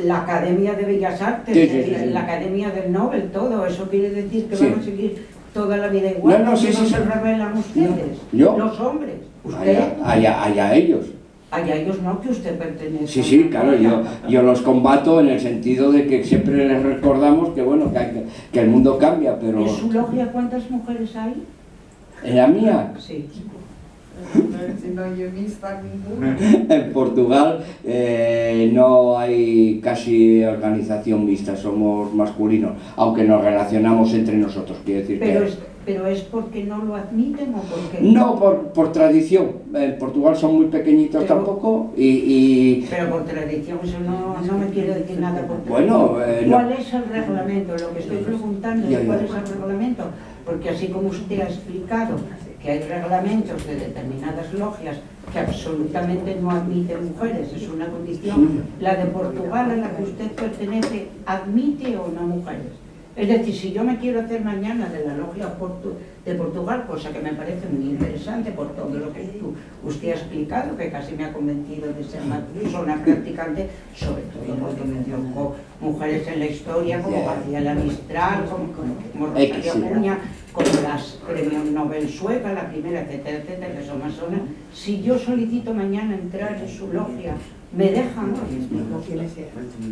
la Academia de Bellas Artes, Sí. la Academia del Nobel, todo eso quiere decir que Sí. van a seguir toda la vida igual. No, sí. se rebelan ustedes, ¿Yo? los hombres. Usted, Allá ellos. allá ellos no, que usted pertenece. Sí, claro, yo los combato en el sentido de que siempre les recordamos que, bueno, que el mundo cambia, pero... ¿En su logia cuántas mujeres hay? ¿En la mía? Sí. Si no yo he visto ninguna. En Portugal no hay casi organización mixta, somos masculinos, aunque nos relacionamos entre nosotros, quiere decir Pero es porque no lo admiten o porque... No, por tradición. En Portugal son muy pequeñitos tampoco Pero por tradición, eso no me quiere decir nada. Por Bueno, ¿Cuál es el reglamento? Lo que estoy preguntando es Ya. cuál es el reglamento. Porque así como usted ha explicado que hay reglamentos de determinadas logias que absolutamente no admiten mujeres, es una condición, la de Portugal a la que usted pertenece, ¿admite o no mujeres? Es decir, si yo me quiero hacer mañana de la logia de Portugal, cosa que me parece muy interesante por todo lo que usted ha explicado, que casi me ha convencido de ser masona practicante, sobre todo porque mencionó mujeres en la historia como Gabriela Mistral, como Rosario Acuña, como las premios Nobel suecas, la primera, etcétera, etcétera, que son masonas. Si yo solicito mañana entrar en su logia, ¿me dejan?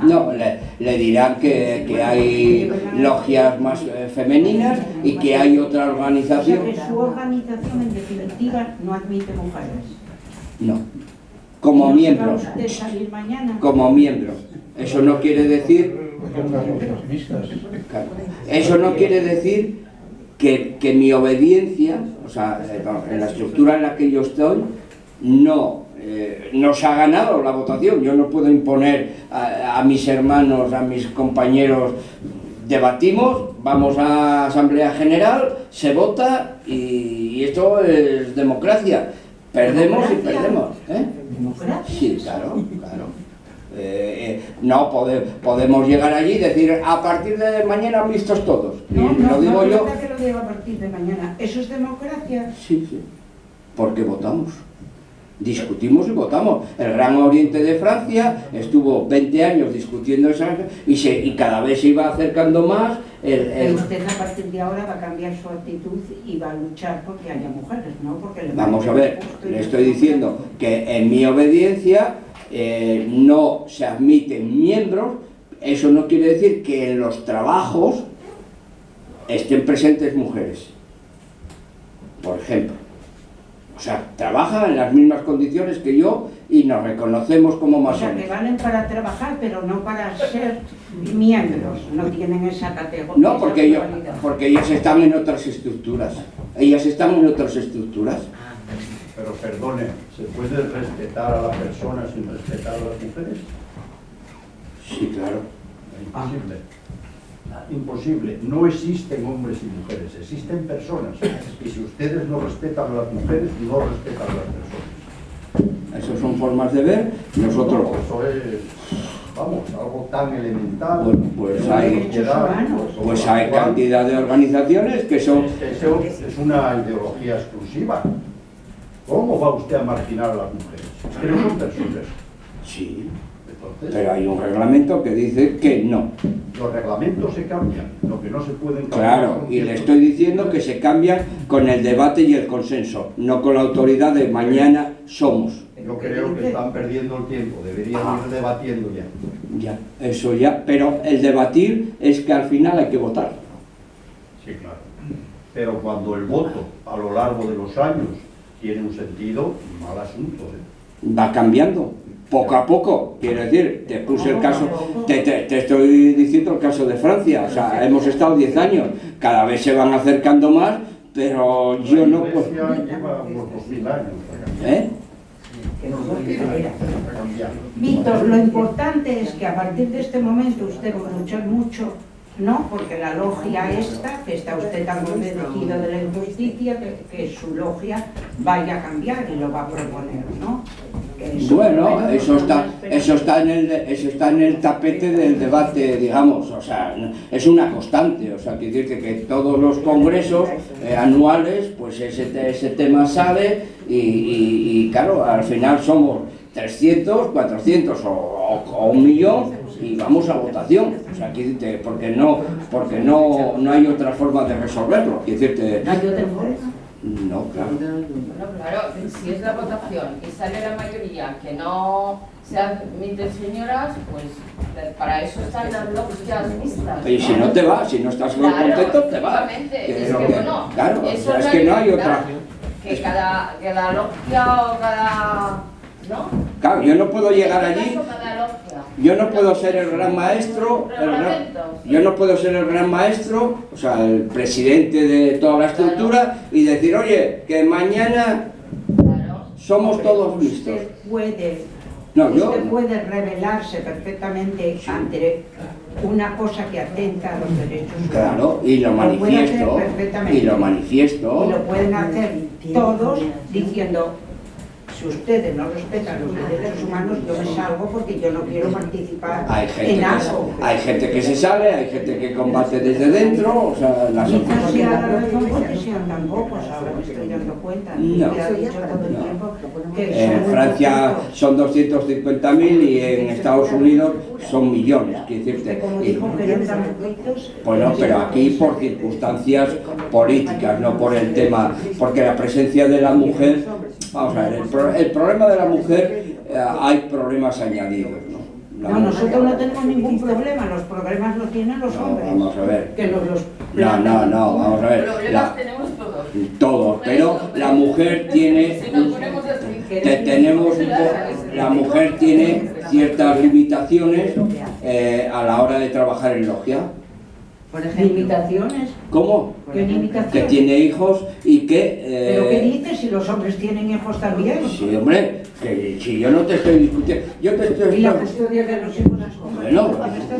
No, le dirán que hay logias más femeninas y que hay otra O organización. sea que su organización en definitiva no admite mujeres. No, como ¿No miembro. se va usted a salir mañana? Como miembro. Eso no quiere decir... Claro. Eso no quiere decir que mi obediencia, o sea, en la estructura en la que yo estoy, no se ha ganado la votación. Yo no puedo imponer a mis hermanos, a mis compañeros. Debatimos, vamos a Asamblea General, se vota y esto es democracia. Perdemos y perdemos. ¿Democracia? Sí, claro. No podemos llegar allí y decir a partir de mañana vistos todos. No, Y lo digo yo. que lo diga a partir de mañana. ¿Eso es democracia? Sí. Porque votamos. Discutimos y votamos. El Gran Oriente de Francia estuvo 20 años discutiendo esa y cada vez se iba acercando más. Pero usted a partir de ahora va a cambiar su actitud y va a luchar porque haya mujeres, ¿no? Porque Vamos a ver, le estoy diciendo que en mi obediencia no se admiten miembros. Eso no quiere decir que en los trabajos estén presentes mujeres, por ejemplo. O sea, trabajan en las mismas condiciones que yo y nos reconocemos como O sea, masones. que valen para trabajar, pero no para ser miembros, no tienen esa categoría. No, porque ellas están en otras estructuras. Pero perdone, ¿se puede respetar a la persona sin respetar a las mujeres? Sí, claro. Imposible. Imposible. No existen hombres y mujeres, existen personas. Y si ustedes no respetan a las mujeres, no respetan a las personas. Esas son formas de ver. Nosotros... No, eso es, vamos, algo tan elemental. Bueno, pues hay cantidad de organizaciones que son... Eso es una ideología exclusiva. ¿Cómo va usted a marginar a las mujeres? Es que no son personas. Sí, Entonces, pero hay un reglamento que dice que no. los reglamentos se cambian, lo que no se pueden cambiar. Claro, son y le ciertos- estoy diciendo que se cambian con el debate y el consenso, no con la autoridad de mañana somos. Yo creo que están perdiendo el tiempo, deberían ir debatiendo ya. Ya, eso ya, pero el debatir es que al final hay que votar. Sí, claro. Pero cuando el voto a lo largo de los años tiene un sentido, mal asunto, ¿eh? Va cambiando, poco a poco. Quiero decir, te puse el caso, te estoy diciendo el caso de Francia, o sea, hemos estado 10 años, cada vez se van acercando más, pero yo no La puedo... Iglesia lleva unos 2000 años Víctor, lo importante es que a partir de este momento usted va a luchar mucho No, porque la logia esta, que está usted tan convencido de la injusticia, que su logia vaya a cambiar y lo va a proponer, ¿no? Bueno, eso está en el tapete del debate, digamos, o sea, es una constante, o sea, quiere decir que todos los congresos anuales, pues ese tema sale y claro, al final somos 300, 400 o 1 millón y vamos a votación, o sea, porque no hay otra forma de resolverlo, quiere decirte... No, claro. Bueno, claro, si es la votación y sale la mayoría que no se admiten señoras, pues para eso están las logias mixtas. Y si no te vas, si no estás muy contento, te vas. Bueno, claro, eso es que no hay otra. Que cada logia o cada... ¿no? Claro, yo no puedo llegar allí, yo no puedo ser el gran maestro, yo no puedo ser el gran maestro, o sea, el presidente de toda la estructura y decir, oye, que mañana somos todos mixtos. Usted puede rebelarse perfectamente ante una cosa que atenta a los derechos humanos. Claro, y lo manifiesto. Y lo pueden hacer todos diciendo, si ustedes no respetan los derechos humanos, yo me salgo porque yo no quiero participar en algo. Hay gente que se sale, hay gente que combate desde dentro, o sea, la sociedad... Quizás sea la razón porque sean tan pocos, ahora me estoy dando cuenta. En Francia son 250.000 y en Estados Unidos son millones, quiere decirte. Bueno, pero aquí por circunstancias políticas, no por el tema, porque la presencia de la mujer, vamos a ver, el problema de la mujer, hay problemas añadidos, ¿no? No, nosotros no tenemos ningún problema, los problemas los tienen los hombres. Vamos a ver. No, vamos a ver. Problemas tenemos todos. Todos, pero la mujer tiene... La mujer tiene ciertas limitaciones a la hora de trabajar en logia. Por ejemplo, ¿limitaciones? ¿Cómo? ¿Qué limitaciones? Que tiene hijos y que... ¿Pero qué dices? Si los hombres tienen hijos también. Sí, hombre, que si yo no te estoy discutiendo... Yo te estoy... ¿Y la custodia de los hijos? Bueno,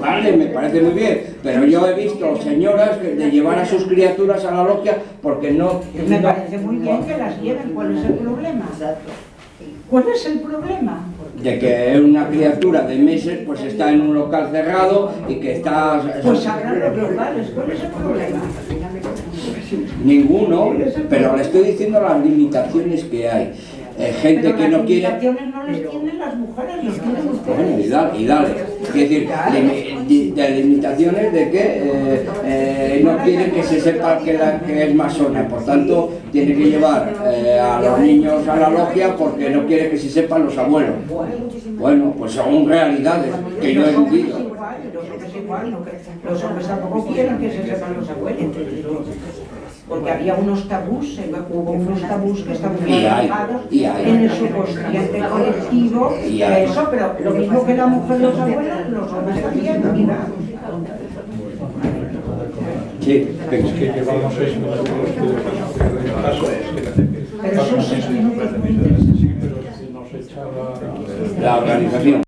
vale, me parece muy bien, pero yo he visto señoras de llevar a sus criaturas a la logia porque no... Me parece muy bien que las lleven. ¿Cuál es el problema? ¿Cuál es el problema? De que una criatura de meses pues está en un local cerrado y que está... Pues abran los locales, ¿cuál es el problema? Ninguno, pero le estoy diciendo las limitaciones que hay. Gente pero que no quiere... las limitaciones no les tienen las mujeres, los tienen ustedes. Bueno, y dale. Es decir, de limitaciones de que no quieren que se sepa que es masona, por tanto tiene que llevar a los niños a la logia porque no quiere que se sepan los abuelos. Bueno, pues son realidades que yo he vivido. Los hombres tampoco quieren que se sepan los abuelos. Porque había unos tabús, hubo unos tabús que estaban trabajados en el subconsciente colectivo, eso, pero lo mismo que la mujer y los abuelos, los hombres también, mira. Sí, es que llevamos 6 minutos pero son 6 minutos muy interesantes. Sí, pero nos echaba la organización.